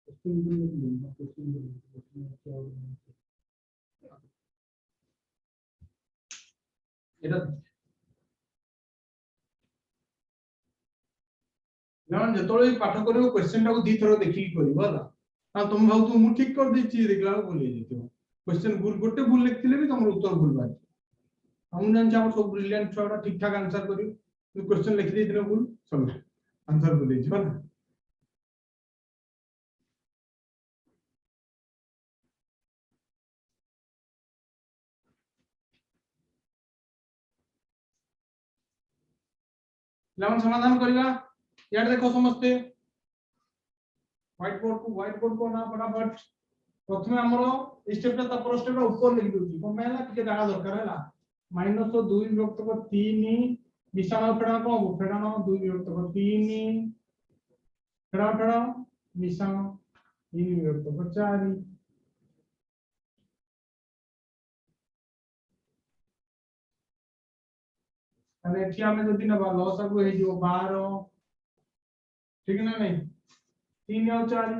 क्वेश्चन में क्वेश्चन क्या এটা জান যেতই পাঠ করিব কোশ্চেনটা दी थरो देखि करिवो होला आ तुम भाउ तू मु ठीक कर देछि देखला भूल जेतियो क्वेश्चन भूल गोटे भूल लिखथिले भी तमर उत्तर भूल बाय हम जान हम सब ब्रिलियंट छुआ ठीक ठाक आंसर करी तू क्वेश्चन लिखि देथिले भूल सब आंसर भूल जेछि होला लावन समाधान करिवा यार देखो समझते व्हाइट बोर्ड को ना फटाफट प्रथमे हमरो स्टेपटा त पर स्टेपटा ऊपर लिख दोछि कोन मेला के जाना दरकार हैला -2 विभक्त को 3 मिश्रण फेडा को फेडा 2 विभक्त को 3 फेडा मिश्रण 3 विभक्त को 4 अरे एठी हमें जदी ना लॉस आगु हे जो 12 ठीक ना नहीं 3 और 4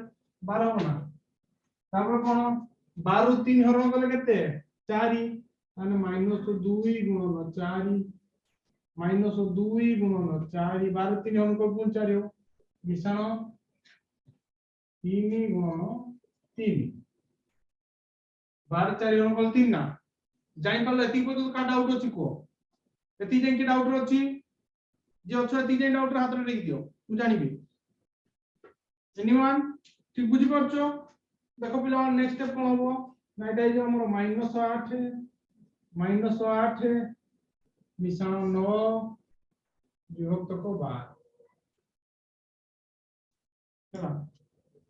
12 होना तापर कोन 12 3 हरण गले केते 4 माने -2 गुणन 4 -2 गुणन 4 12 3 हरण को गुण 4 हो मिश्रण 3 गुणन 3 12 4 हरण को 3 ना जाई पले एति को तो का डाउट अछि को एति जें की डाउट अछि जे अछि एति जें डाउट हाथ रे लिख दियो मु जानिबी एनीवन ठीक बुझी परछो देखो पिला नेक्स्ट स्टेप कोन होबो ना एटा जे हमर -8 मिश्रण 9 विभक्त को 12 चला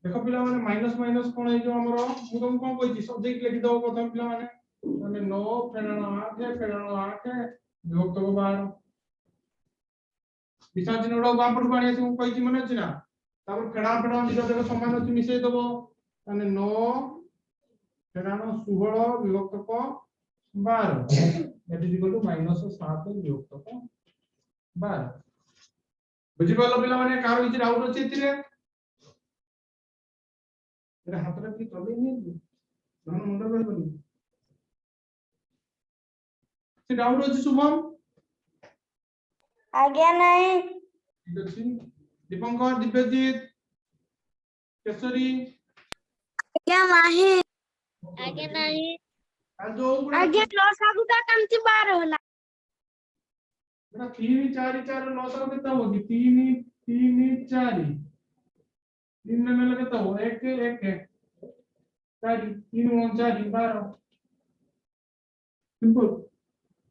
देखो पिला माने माइनस माइनस कोन हे जो हमर मु तुम कोन कहि सब्जेक्ट लिखि दो प्रथम पिला माने माने 9 फेराणो 8 फेराणो 8 विभक्त को 12 विशाल चिन्ह उडा बाम पड़ पानी से कोई मन अछि ना तापर फेड़ा फेड़ा जो देखो समान अछि मिसै दबो माने 9 फेराणो 16 विभक्त को 12 दैट इज इक्वल टू -7 विभक्त को 12 बुझि पालो पिला माने कार किछ डाउट अछि एतिरे एरा हातरे की चले नि मन मुंड रहबनी से डाउट अछि शुभम आज्ञा नहीं ठीक अछि दीपंकर दिव्यजीत केसरी आज्ञा नहीं आगे नहीं आ जो गुडा आज्ञा लसागुटा केमती 12 होला 3 4 4 लसा केता हो 3 3 4 3 में लगे तो 1 1 4 3 4 12 सिंपल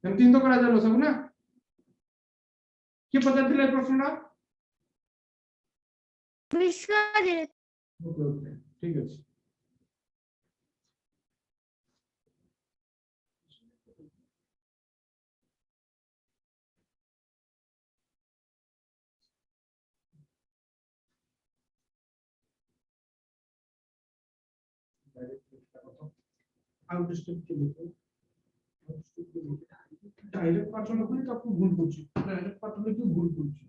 हम तीन तो करा जालो सब ना के पता दिले प्रश्नटा विश्वजित ओके ओके ठीक अछि आउट स्टेप के लिखो डायरेक्ट पाठ लिखो ताको भूल बुझी डायरेक्ट पाठ लिखो भूल बुझी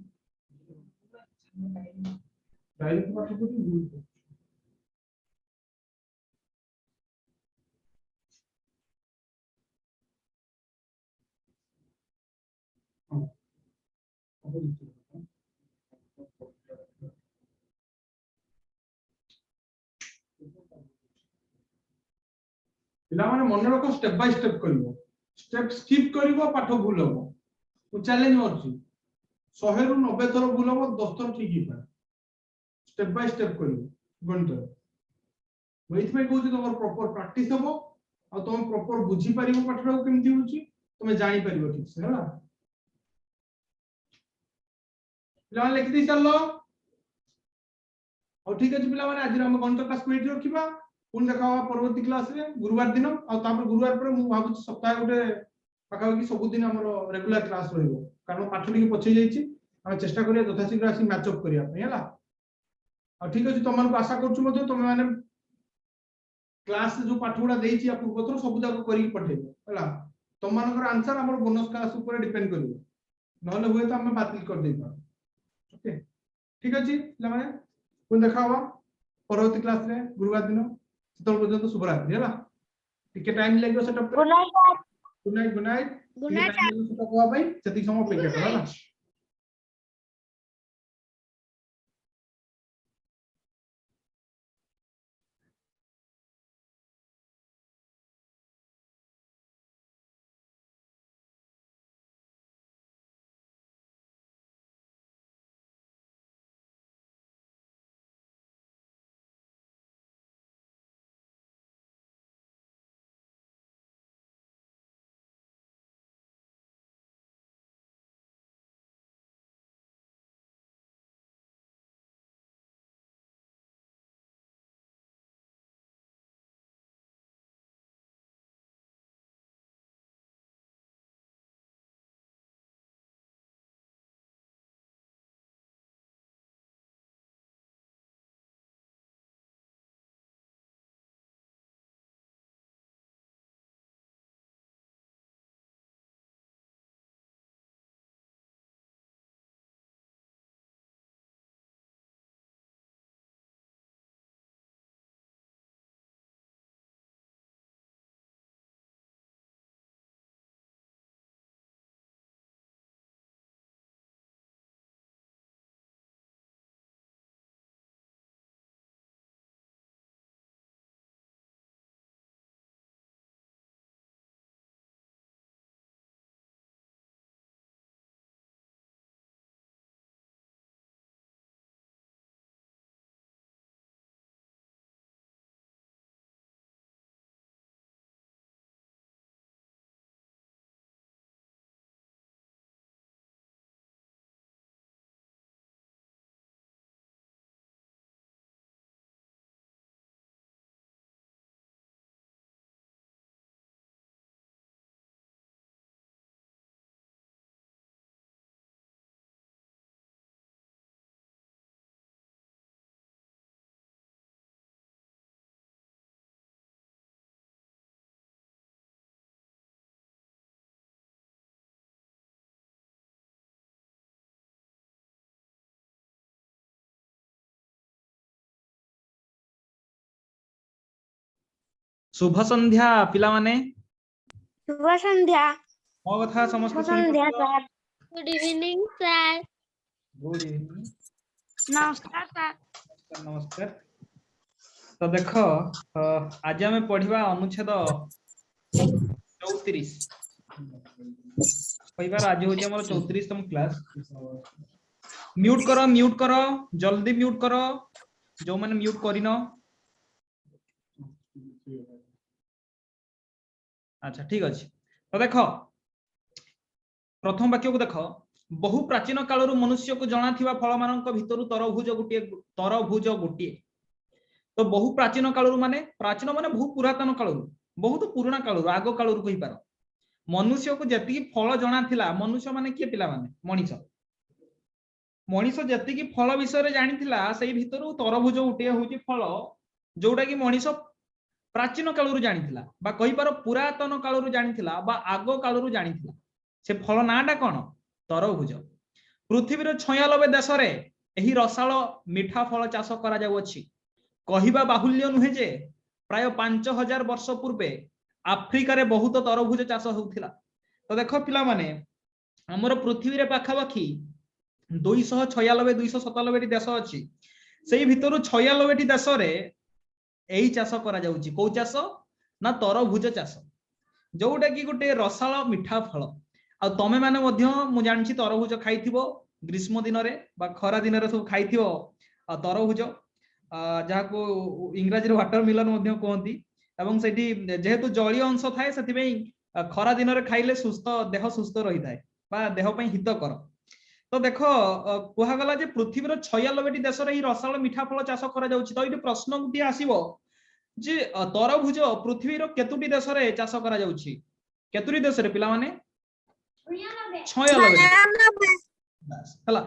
डायरेक्ट पाठ लिखो भूल बुझी हां अब लिखो पिला माने मन रखो स्टेप बाय स्टेप करिवो स्टेप स्किप करिवो पाठ भूल हो तो चैलेंज होछि 100 रु 90 थर भूल हो 10 थर ठीक ही पाए स्टेप बाय स्टेप करिवो गणित वैथ में कहू तुम प्रॉपर प्रैक्टिस हो और तुम प्रॉपर बुझी परिवो पाठरा केमती होछि तुम जानि परिवो ठीक से हला पिला लिख दी चलो और ठीक अछि पिला माने आज हम गणित क्लास को एठी रखिबा पुन देखा परवर्ती क्लास रे गुरुवार दिन और तापर गुरुवार पर मु भाबु सप्ताह गुटे पाखा कि सब दिन हमर रेगुलर क्लास रहइबो कारण पाठ लिखि पछै जाईछि हम चेष्टा करिया यथाशीघ्र आसी मैच अप करिया पे हला और ठीक अछि तुम को आशा करछु मते तुम माने क्लास जो पाठ गुडा देइछि या पूर्व थर सब जाक करि पठेबो हला तुम मानकर आंसर हमर बोनस क्लास ऊपर डिपेंड करिवो नहले होय तो हम बातिल कर देबा ओके ठीक अछि ल माने पुन देखा होबा परवर्ती क्लास रे गुरुवार दिन तल पर्यंत शुभ रात्रि हला टिके टाइम लागो setup good night good night good टिके नाइट टाइम लागो सेटअप होआ भाई जति समय अपेक्षा कर हला शुभ संध्या पिला माने शुभ संध्या। मो कथा समस्त शुभ सुनि संध्या पड़ो sir. Good evening sir. Good evening नमस्कार सर। नमस्कार। तो देखो आज आम पढ़ा अनुच्छेद 34 कहिबार आज होची हमर 34तम क्लास। म्यूट करो जल्दी म्यूट करो जो माने म्यूट करिनो। अच्छा ठीक अछि। तो देखो प्रथम वाक्य को देखो बहु प्राचीन कालरू मनुष्य को जणा थिबा फल मानक भितरु तरभुज गोटिए। तो बहु प्राचीन कालरू माने प्राचीन माने बहु पुरातन कालरू बहुत पुराना कालरू आगो कालरू कहि पारो। मनुष्य को जति फल जणा थिला मनुष्य माने किए पिला माने मनीष मनीष जति फल विषय रे जानि थिला सेही भितरु तरभुज गोटिए होची फल जोटा कि मनीष प्राचीन कालरू जानि थिला बा कहि पारो पुरातन कालरू जानि थिला बा आगो कालरू जानि थिला। से फल नाटा कौन तरभुज। पृथ्वीर 96 देश रे एही रसाळ मिठा फल चाष करा जाउछि। कहिबा बाहुल्य नुहे जे प्राय 5000 वर्ष पूर्वे आफ्रिका रे बहुत तरभुज चाष होउथिला। तो देखो पिला माने हमर पृथ्वी रे पाखापाखी 296 297 देश अछि। सेही भितरु 96 देश रे एही चाष करा जाउछि। को चाष ना तरभुज चाष जोटा कि गोटे रसाळ मिठा फल। आ तमे माने मध्य मु जानछि तरभुज खाइथिबो ग्रीष्म दिन रे बा खरा दिन रे सब खाइथिबो तरभुज जाको इंग्रजी रे वाटरमेलन मध्य कहंती। एवं सेठी जेहेतु जलीय अंश थाए सेति पई खरा दिन रे खाइले सुस्थ देह सुस्थ रही थाए बा देह पई हितकर। तो देखो कुहा गला जे पृथ्वीर 96 देश रे ही रसाळ मिठा फल चाष करा जाउछि। तो एठी प्रश्न गुटी आसीबो जे तरभुज पृथ्वीर केतुटी देश रे चाष करा जाउछि केतुटी देश रे पिला माने 96 हला।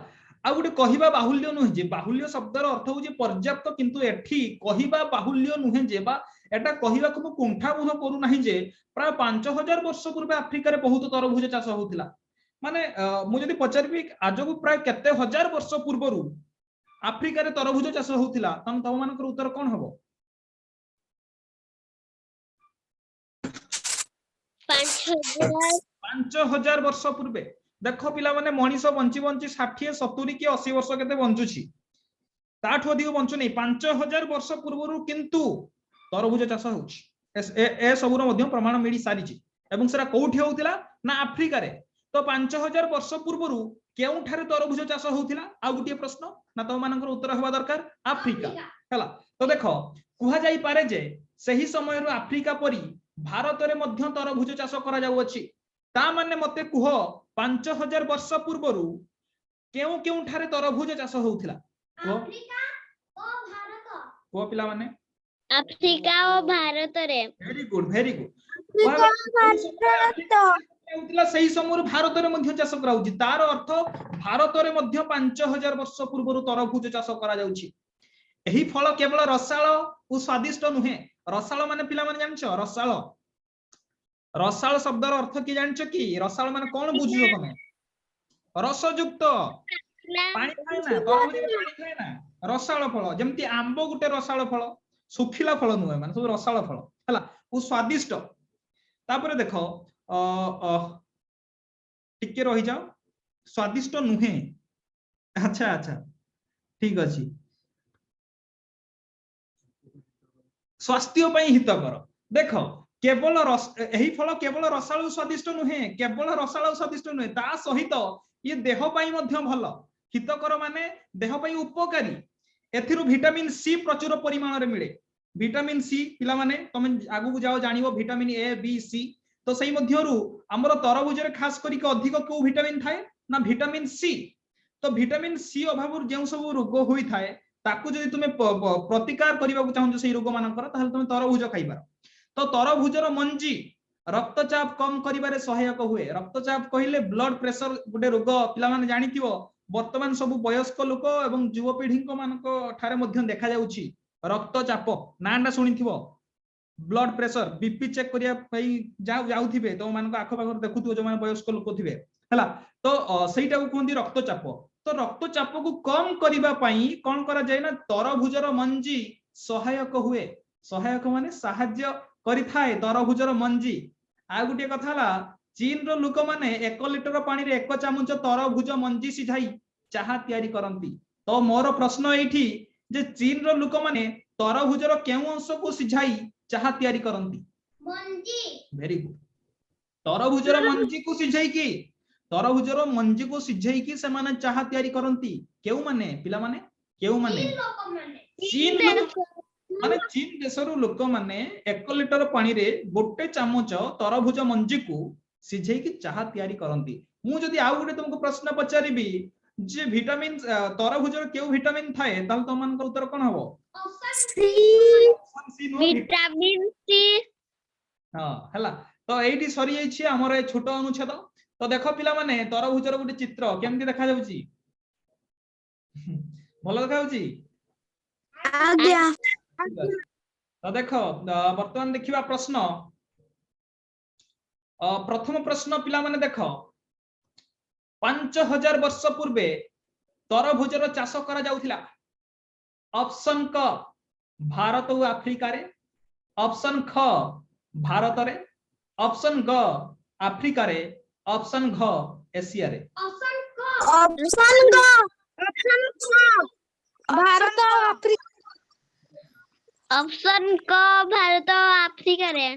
आ गुटे कहिबा बाहुल्य नुहे जे बाहुल्य शब्दर अर्थ होउजे पर्याप्त किंतु एठी कहिबा बाहुल्य नुहे जे बा एटा कहिबा को कुंठा बोध करू नाही जे प्राय 5000 वर्ष पूर्व अफ्रिका रे बहुत तरभुज चाष होउथिला। माने मु जदी पचारबी आज को प्राय केते हजार वर्ष पूर्वरू अफ्रिका रे तरभुज चाष होउथिला तम तम मानकर उत्तर कोन हबो। 5000 वर्ष पूर्वे। देखो पिला माने मनीष बंची बंची 60 70 कि 80 वर्ष केते बंचुची ताठो अधिक बंचु नै 5000 वर्ष पूर्वरू किंतु तरभुज चाष होउची। ए सबुर मध्य प्रमाण मिली सारिची एवं सेरा कोठी होउतिला ना अफ्रिका रे। तो 5000 वर्ष पूर्वरू केउ ठारे तरभुज चाष होउतिला आ गुटिए प्रश्न ना तो मानकर उत्तर होबा दरकार अफ्रिका हला। तो देखो कुहा जाई पारे जे सही समय रो अफ्रिका परी भारत रे मध्य तरभुज चाष करा जाउ अछि। ता माने मते कुह 5000 वर्ष पूर्वरू केउ केउ ठारे तरभुज चाष होउतिला अफ्रिका ओ भारत को पिला माने अफ्रिका और भारत रे। वेरी गुड सही समय भारत रे मध्य चाष करा होउची। तार अर्थ भारत रे मध्य 5000 वर्ष पूर्वरू तरभुज चाष करा जाउची। एही फल केवल रसाळ ओ स्वादिष्ट नुहे। रसाळ माने पिला माने जानछो रसाळ रसाळ शब्दर अर्थ की जानछो कि रसाळ माने कोन बुझियो तमे रसयुक्त पानी खाए ना तरभुज रे पानी खाए ना रसाळ फल जेमति आंबो गुटे रसाळ फल सुखिला फल नुहे माने सब रसाळ फल हला ओ स्वादिष्ट। तापर देखो टिके रही जाओ स्वादिष्ट नुहे। अच्छा अच्छा ठीक अछि स्वास्थ्य पई हितकर। देखो केवल एही फल केवल रसाळ स्वादिष्ट नुहे केवल रसाळ स्वादिष्ट नुहे ता सहित ये देह पई मध्य भल हितकर माने देह पई उपकारी। एथिरु विटामिन सी प्रचुर परिमाण रे मिले। विटामिन सी पिला माने तमे आगु जाओ जानिबो विटामिन ए बी सी। तो सही मध्यरु हमर तरभुज रे खास करी के अधिक को विटामिन थाए ना विटामिन सी। तो विटामिन सी अभाव जेउ सब रोग होई थाए ताकू जदि तुमे प्रतिकार करिबा को चाहौ सही रोग मानकर ताहले तुमे तरभुज खाइबा। तो तरभुजर मंजी रक्तचाप कम करिबारे सहायक हुए। रक्तचाप कहिले ब्लड प्रेशर गुटे रोग पिला माने जानिथिबो वर्तमान सब वयस्क लोक एवं युवपीढ़ी मानक ठारे मध्य देखा जाउछि रक्तचाप नांडा सुनिथिबो ब्लड प्रेशर बीपी चेक करिया पई जाउथिबे तो मानक आखो पाखर देखुथिबो जो माने वयस्क लोक थिबे हला। तो सेटा को कहंदी रक्तचाप। तो रक्तचाप को कम करिबा पई कोन करा जाय ना तरभुजर मंजी सहायक हुए। सहायक माने साहाय्य କରିଥାଏ ତରଭୁଜର ମଞ୍ଜି। ଆଉ ଗୋଟିଏ କଥା ହେଲା ଚୀନ ର ଲୋକ माने 1 ଲିଟର ପାଣି ରେ 1 ଚାମଚ ତରଭୁଜ ମଞ୍ଜି ସିଝାଇ ଚାହା ତିଆରି କରନ୍ତି। तो मोर प्रश्न एठी जे चीन रो लोक माने तरभुजर केउ अंश को सिझाई चाहा तयारी करंती मंजी। Very good. तरभुजर मंजी को सिझाई की तरभुजर मंजी को सिझाई की से माने चाहा तयारी करंती केउ माने पिला माने केउ माने चीन लोक माने चीन देशर लोक माने 1 लिटर पानी रे 1 चामच तरभुज मंजी को सिझाई की चाहा तयारी करंती। मु जदी आउ गुटे तुमको प्रश्न पचारिबी जे विटामिन तरभुजर केउ विटामिन थाए ताल तो मान उत्तर कोन हबो विटामिन सी। हां हला तो एठी सरी जाई छी हमर ए छोट अनुच्छेद। तो देखो पिला माने तरभुजर गुटे चित्र केमति देखा जाउची भलो देखा जाउची आज्ञा तो देखो वर्तमान देखिबा प्रश्न प्रथम प्रश्न पिला माने देखो 5000 वर्ष पूर्वे तरभुजर चाष करा जाउथिला। ऑप्शन क भारत और अफ्रीका रे, ऑप्शन ख भारत रे, ऑप्शन ग अफ्रीका रे, ऑप्शन घ एशिया रे। ऑप्शन ग भारत और अफ्रीका। ऑप्शन क भारत और अफ्रीका रे।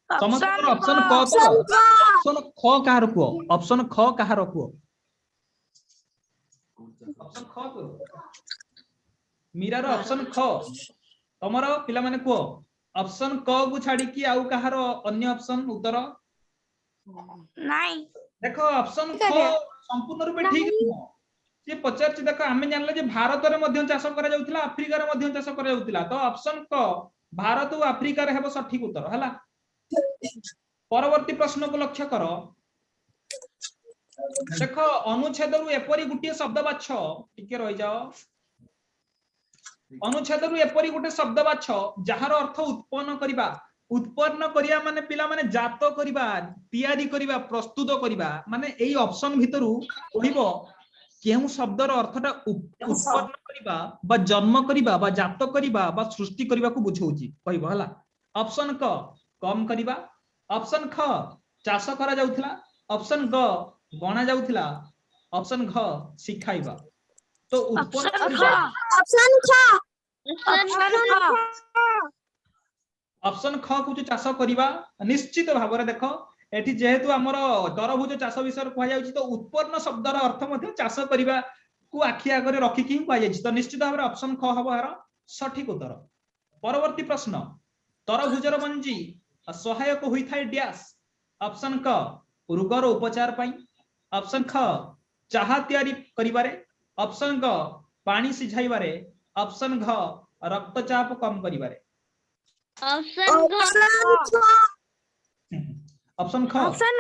समस्त ऑप्शन क ऑप्शन ख कहार को ऑप्शन ख कहार को ऑप्शन ख को मीरा रो ऑप्शन ख तमरो पिला माने को ऑप्शन क को छाडी की आउ कहार अन्य ऑप्शन उत्तर नहीं देखो ऑप्शन ख संपूर्ण रूपे ठीक न जे पचार देखो आमे जानले जे भारत रे मध्य चाष करा जाउतिला अफ्रीका रे मध्य चाष करा जाउतिला। तो ऑप्शन क भारत और अफ्रीका रे हेबो सठिक उत्तर हला। परवर्ती प्रश्न को लक्ष्य करो। देखो अनुच्छेद रु एपरी गुटिए शब्द बाछ टिके रहि जाओ। अनुच्छेद रु एपरी गुटे शब्द बाछ जहार अर्थ उत्पन्न करिया माने पिला माने जात करिबा तयारी करिबा प्रस्तुत करिबा माने एई ऑप्शन भितरु पढिबो केउ शब्दर अर्थटा उत्पन्न करिबा बा जन्म करिबा बा जात करिबा बा सृष्टि करिबा को बुझौची कहबो हला। ऑप्शन क कम करिबा, ऑप्शन ख चाष करा जाउथिला, ऑप्शन ग गणा जाउथिला, ऑप्शन घ सिखाइबा। तो ऑप्शन ख को चाष करिबा निश्चित भाव रे देखो एठी जेहेतु हमर तरभुज चाष विषय कह जाउची तो उत्पन्न शब्दर अर्थ मध्ये चाष करिबा को आखि आगरे रखि कि कह जाउची। तो निश्चित भाव रे ऑप्शन ख हबो हार सठिक उत्तर। परवर्ती प्रश्न तरभुजर मंजी सहायक होई थाए डैश। ऑप्शन क रोगर उपचार पई, ऑप्शन ख चाहा तयारी करिबारे, ऑप्शन ग पानी सिझाइबारे, ऑप्शन घ रक्तचाप कम करिबारे। ऑप्शन ग ऑप्शन ख ऑप्शन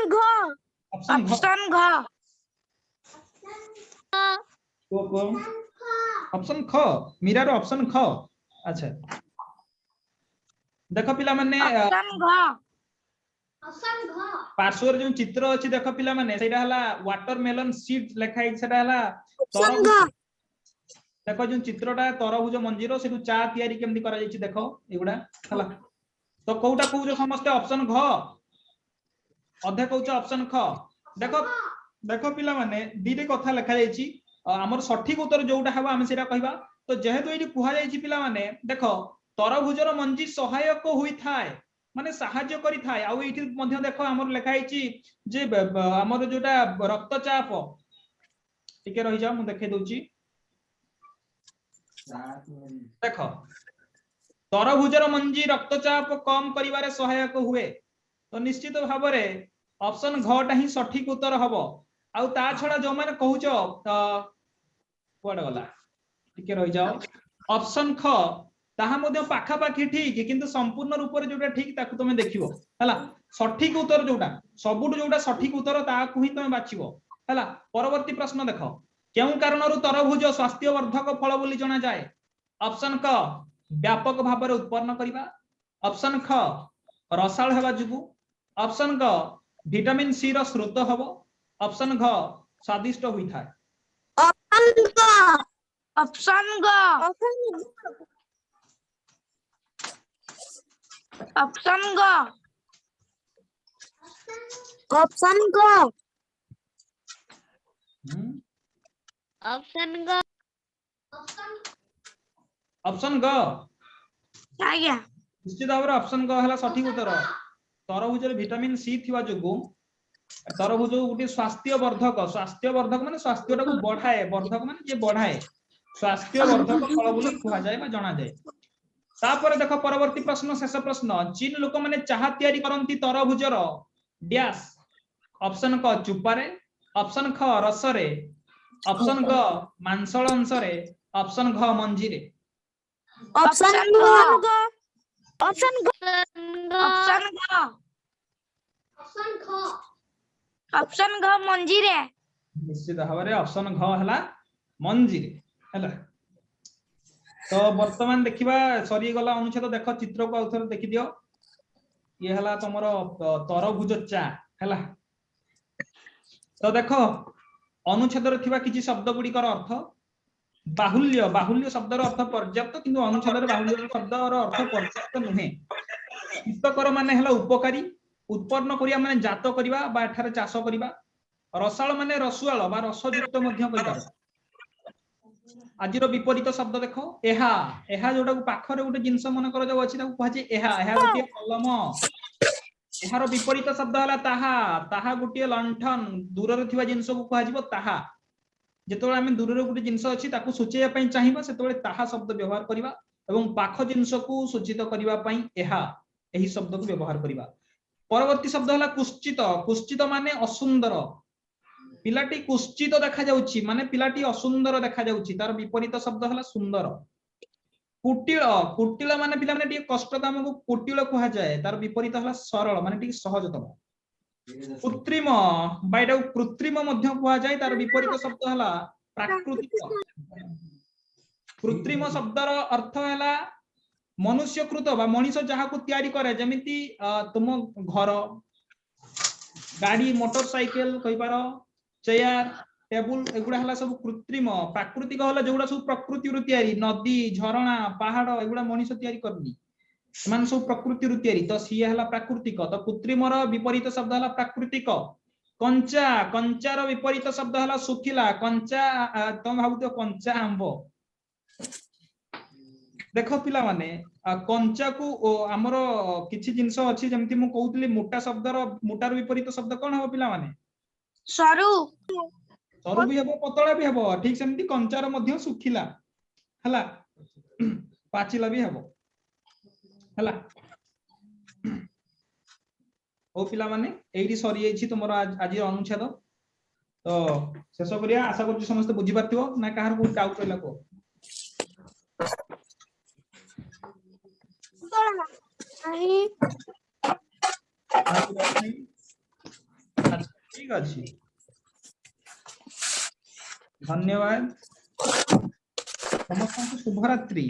घ ऑप्शन ख मीरा रो ऑप्शन ख। अच्छा देखो पिला माने पार्श्वर जो चित्र अछि देखो पिला माने सेटा हला वाटरमेलन सीड लेखाई सेटा हला तरभुज। देखो जो चित्रटा तरभुज मंजीरो सेटु चा तयारी केमदी करा जायछि देखो एगुडा हला। तो कोउटा कहू जो समस्त ऑप्शन घ अधे कहू ऑप्शन ख। देखो देखो पिला माने दीटे कथा लेखा जायछि हमर सठिक उत्तर जोउटा हबा हम सेटा कहबा। तो जेहेतु एठी कुहा जायछि पिला माने देखो तरभुजर मंजी सहायक होई थाए माने सहाय्य करि थाए। आ एठी मध्ये देखो हमर लेखा आइछि जे हमर जोटा रक्तचाप टिके रहि जाओ मु देखे दोछि। देखो तरभुजर मंजी रक्तचाप कम करिवारे सहायक हुए। तो निश्चित भाव रे ऑप्शन घटा ही सठिक उत्तर हबो। आ ता छडा जो माने कहूचो कोड गला टिके रहि जाओ। ऑप्शन ख ताहा मध्ये पाखा पाखी ठीक किंतु संपूर्ण रूप रे जोटा ठीक ताकू तुमे देखिबो हला। सठिक उत्तर जोटा सबुट जोटा सठिक उत्तर ताकू ही तुमे बाछिबो हला। परवर्ती प्रश्न देखो केउ कारणरु तरभुज स्वास्थ्यवर्धक फल बोली जणा जाय। ऑप्शन क व्यापक भाव रे उत्पन्न करिबा, ऑप्शन ख रसाळ हेबा जुगु, ऑप्शन ग विटामिन सी रो स्रोत हबो, ऑप्शन घ स्वादिष्ट होई थाय। ऑप्शन ग ऑप्शन ग ऑप्शन ग ऑप्शन ग ऑप्शन ग आज्ञा निश्चित भाव ऑप्शन ग हला सठिक उत्तर तरभुज विटामिन सी थिवा जोगु तरभुज गोटे स्वास्थ्य वर्धक माने स्वास्थ्य टाको बढ़ाए वर्धक माने जे बढ़ाए स्वास्थ्य वर्धक फल बोली कुहा जाए बा जणा जाए तापर देखो परवर्ती प्रश्न शेष प्रश्न चीन लोक माने चाहा तयारी करंती तरभुजर डैश ऑप्शन क चुपारे ऑप्शन ख रसरे ऑप्शन ग मांसल अंशरे ऑप्शन घ मंजीरे ऑप्शन ग ऑप्शन ग ऑप्शन ग ऑप्शन ऑप्शन ग मंजी रे निश्चित भाव में ऑप्शन घ हला मंजीरे हला तो वर्तमान देखिबा सरी गला अनुच्छेद देख चित्र को आउथर देखि दियो ये हला तमरो तरभुज चा हला तो देखो अनुच्छेद रे थिबा किछि शब्द गुडी कर अर्थ बाहुल्य बाहुल्य शब्द रो अर्थ पर्याप्त किंतु अनुच्छेद रे बाहुल्य शब्द रो अर्थ पर्याप्त नुहे हितकर माने हला उपकारी उत्पन्न करिया माने जात करिवा बा एठारे चाष करिवा रसाळ माने रसुआळ बा रसयुक्त मध्य कहि पारो आजिर विपरीत शब्द देखो एहा एहा जोटा पाखरे गोटे जिंस मन कर जो अछि ताकू कहछि एहा एहा गोटे कलम एहार विपरीत शब्द हला ताहा ताहा गोटे लंठन दूर रे थिबा जिंस को कहजिबो ताहा जेतोळे आमे दूर रे गोटे जिंस अछि ताकू सूचेया पई चाहिबा सेतोळे ताहा शब्द व्यवहार करिबा एवं पाख जिंस को सूचित करिबा पई एहा एही शब्द को व्यवहार करिबा परवर्ती शब्द हला कुश्चित कुश्चित माने असुंदर पिलाटी कुश्चित देखा जाउची माने पिलाटी असुंदर देखा जाउची तार विपरीत शब्द हला सुंदर कुटिल कुटिल माने पिला माने टिके कष्टतम को कुटिल कहा जाए तार विपरीत हला सरल माने टिके सहजतम कृत्रिम बाइटा कृत्रिम मध्य कहा जाए तार विपरीत शब्द हला प्राकृतिक कृत्रिम शब्दर अर्थ हला मनुष्यकृत बा मनुष्य जहा को तयारी करे जेमिति तुम घर गाड़ी मोटरसाइकिल कहि पारो चेयर टेबुल एगुडा हला सब कृत्रिम प्राकृतिक हला जोगुडा सब प्रकृति रु तयारी नदी झरणा पहाड़ एगुडा मनुष्य तयारी करनी मान सब प्रकृति रु तयारी तो सी हला प्राकृतिक तो कृत्रिम रो विपरीत शब्द हला प्राकृतिक कंचा कंचार विपरीत शब्द हला सुखिला कंचा तुम भाबुतो कंचा आंबो देखो पिला माने कंचा को हमर किछि जिंस अछि जेमति मु कहउतली मोटा शब्दर मोटार विपरीत शब्द कोन हो पिला माने सरू सरू भी हेबो पतळा भी हेबो ठीक सेमति कंचार मध्य सुखिला हला पाचिला भी हेबो हला ओ पिला माने एइडी सरी जाईछि तुमर आज अनुच्छेद तो शेष करिया आशा करछु समस्त बुझि पाथिबो ना काहर को डाउट रहला को ठीक अछि धन्यवाद समस्त शुभरात्रि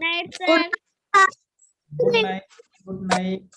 night sir good night good night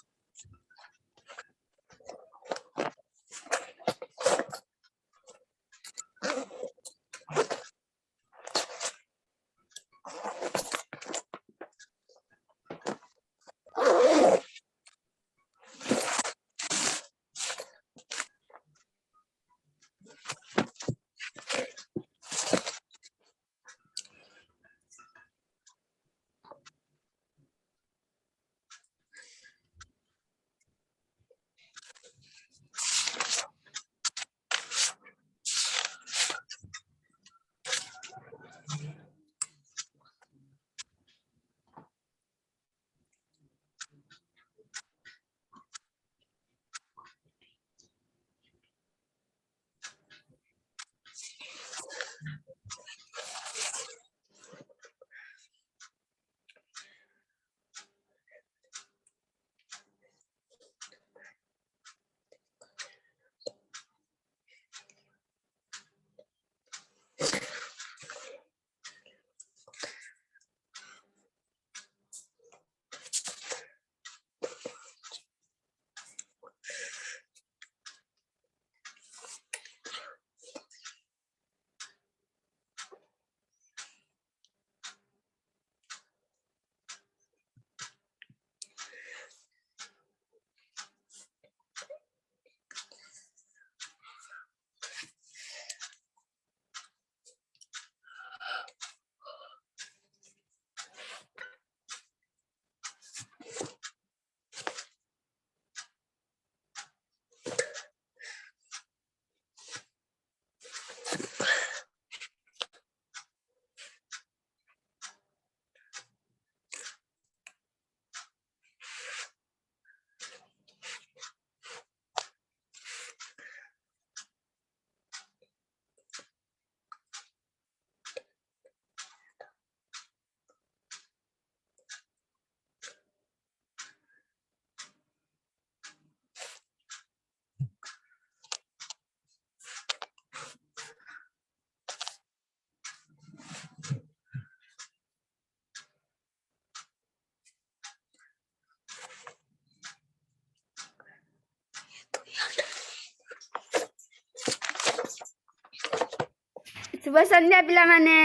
शुभ संध्या पिला माने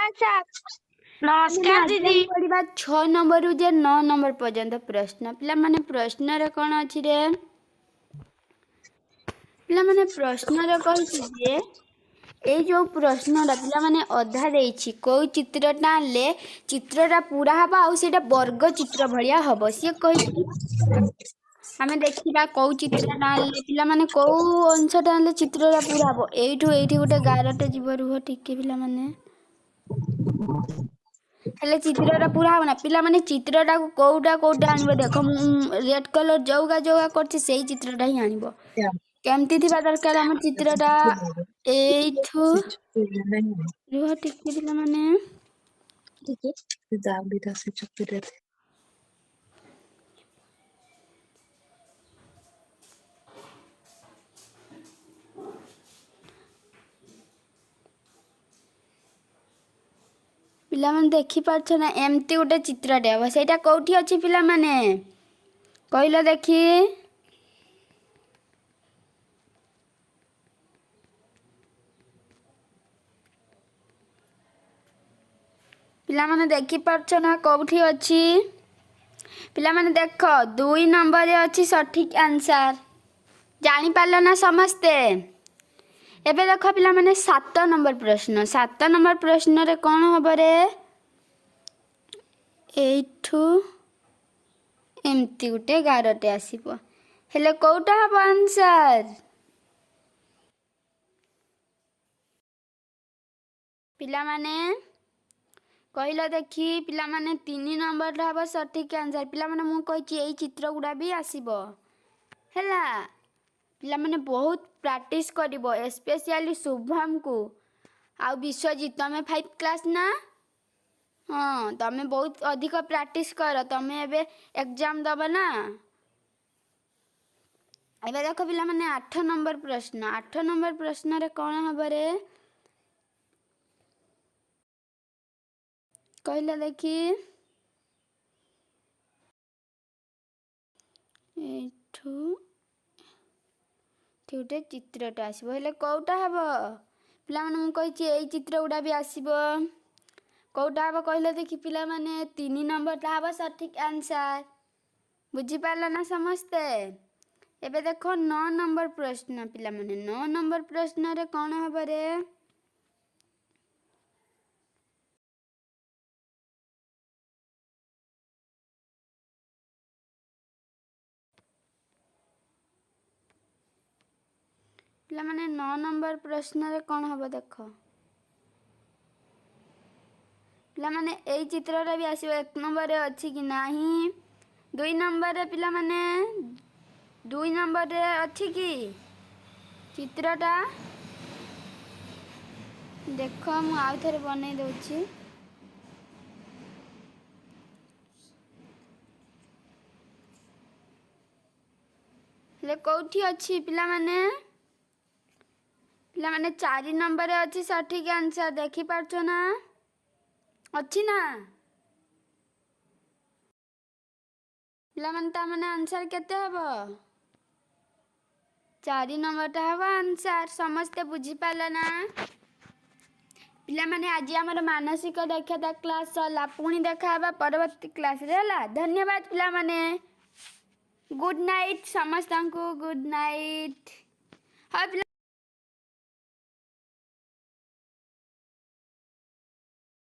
अच्छा नमस्कार दीदी पढ़ा 6 नंबर रु जे 9 नंबर पर्यंत प्रश्न पिला माने प्रश्न रे कोन अछि रे पिला माने प्रश्न रे कहि जे ए जो प्रश्नटा पिला माने अधा देइछि को चित्रटा आनले चित्रटा पूरा हबा आ सेटा वर्ग चित्र भलिया हबो से कहि हमें देखिबा को चित्रटा आनले पिला माने को अंशटा आनले चित्रटा पूरा हबो एठू एठी गुटे गारटे जीव रुह ठीक पिला माने हेले चित्रटा पूरा हबो ना पिला माने चित्रटा को कोउटा आनिबो देखो रेड कलर जौगा जौगा करछि सेही चित्रटा ही आनिबो केमती थिबा दरकार हमर चित्रटा एठू रुह ठीक पिला माने पिला माने देखि पाछ ना एमती गोटे चित्रटे हबो सेटा कोठी अछि पिला माने कहलो देखि पिला माने देखि पाछ ना कोठी अछि पिला माने देखो 2 नंबर रे अछि सठिक आंसर जानि पारलो ना समस्ते एबे देखो पिला माने 7 नंबर प्रश्न रे कोन हबो रे एठू एमती गुटे गारटे आसीबो हेले कोउटा हबो आंसर पिला माने कहिला देखि पिला माने 3 नंबर रा हबो सठिक आंसर पिला माने मु कहिछि एई चित्र गुडा भी आसीबो हैला पिला माने बहुत प्रैक्टिस करिवो स्पेशली शुभम को आ विश्वजीत तमे 5 क्लास ना हां तमे बहुत अधिक प्रैक्टिस कर तमे एबे एग्जाम दबो ना एबे देखो पिला माने 8 नंबर प्रश्न रे कोन हबो रे कहला देखि एठू ठुटे चित्रटा आसीबो हेले कोउटा हबो पिला माने मु कहिछि एई चित्र गुडा भी आसीबो कोउटा हबो कहला देखि पिला माने 3 नंबर ता हबो सठिक आंसर बुझि पारला ना समस्ते एबे देखो 9 नंबर प्रश्न पिला माने 9 नंबर प्रश्न रे कोन हबो रे पिला माने 9 नंबर प्रश्न रे कोन हबो देखो पिला माने एई चित्र रे भी आसीबो 1 नंबर रे अछि कि नाही 2 नंबर रे पिला माने 2 नंबर रे अछि कि चित्रटा देखो मु आउ थरे बनै दउछि ले कोठी अछि पिला माने 4 नंबर रे अछि सठिक आंसर देखि पारछो ना अछि ना पिला माने ता माने आंसर केते हबो 4 नंबर ता हबो आंसर समस्त बुझि पाला ना पिला माने आज हमर मानसिक दक्षता क्लास सला पुणी देखा हबा परवर्ती क्लास रे हला धन्यवाद पिला माने गुड नाइट समस्त को गुड नाइट हां पिला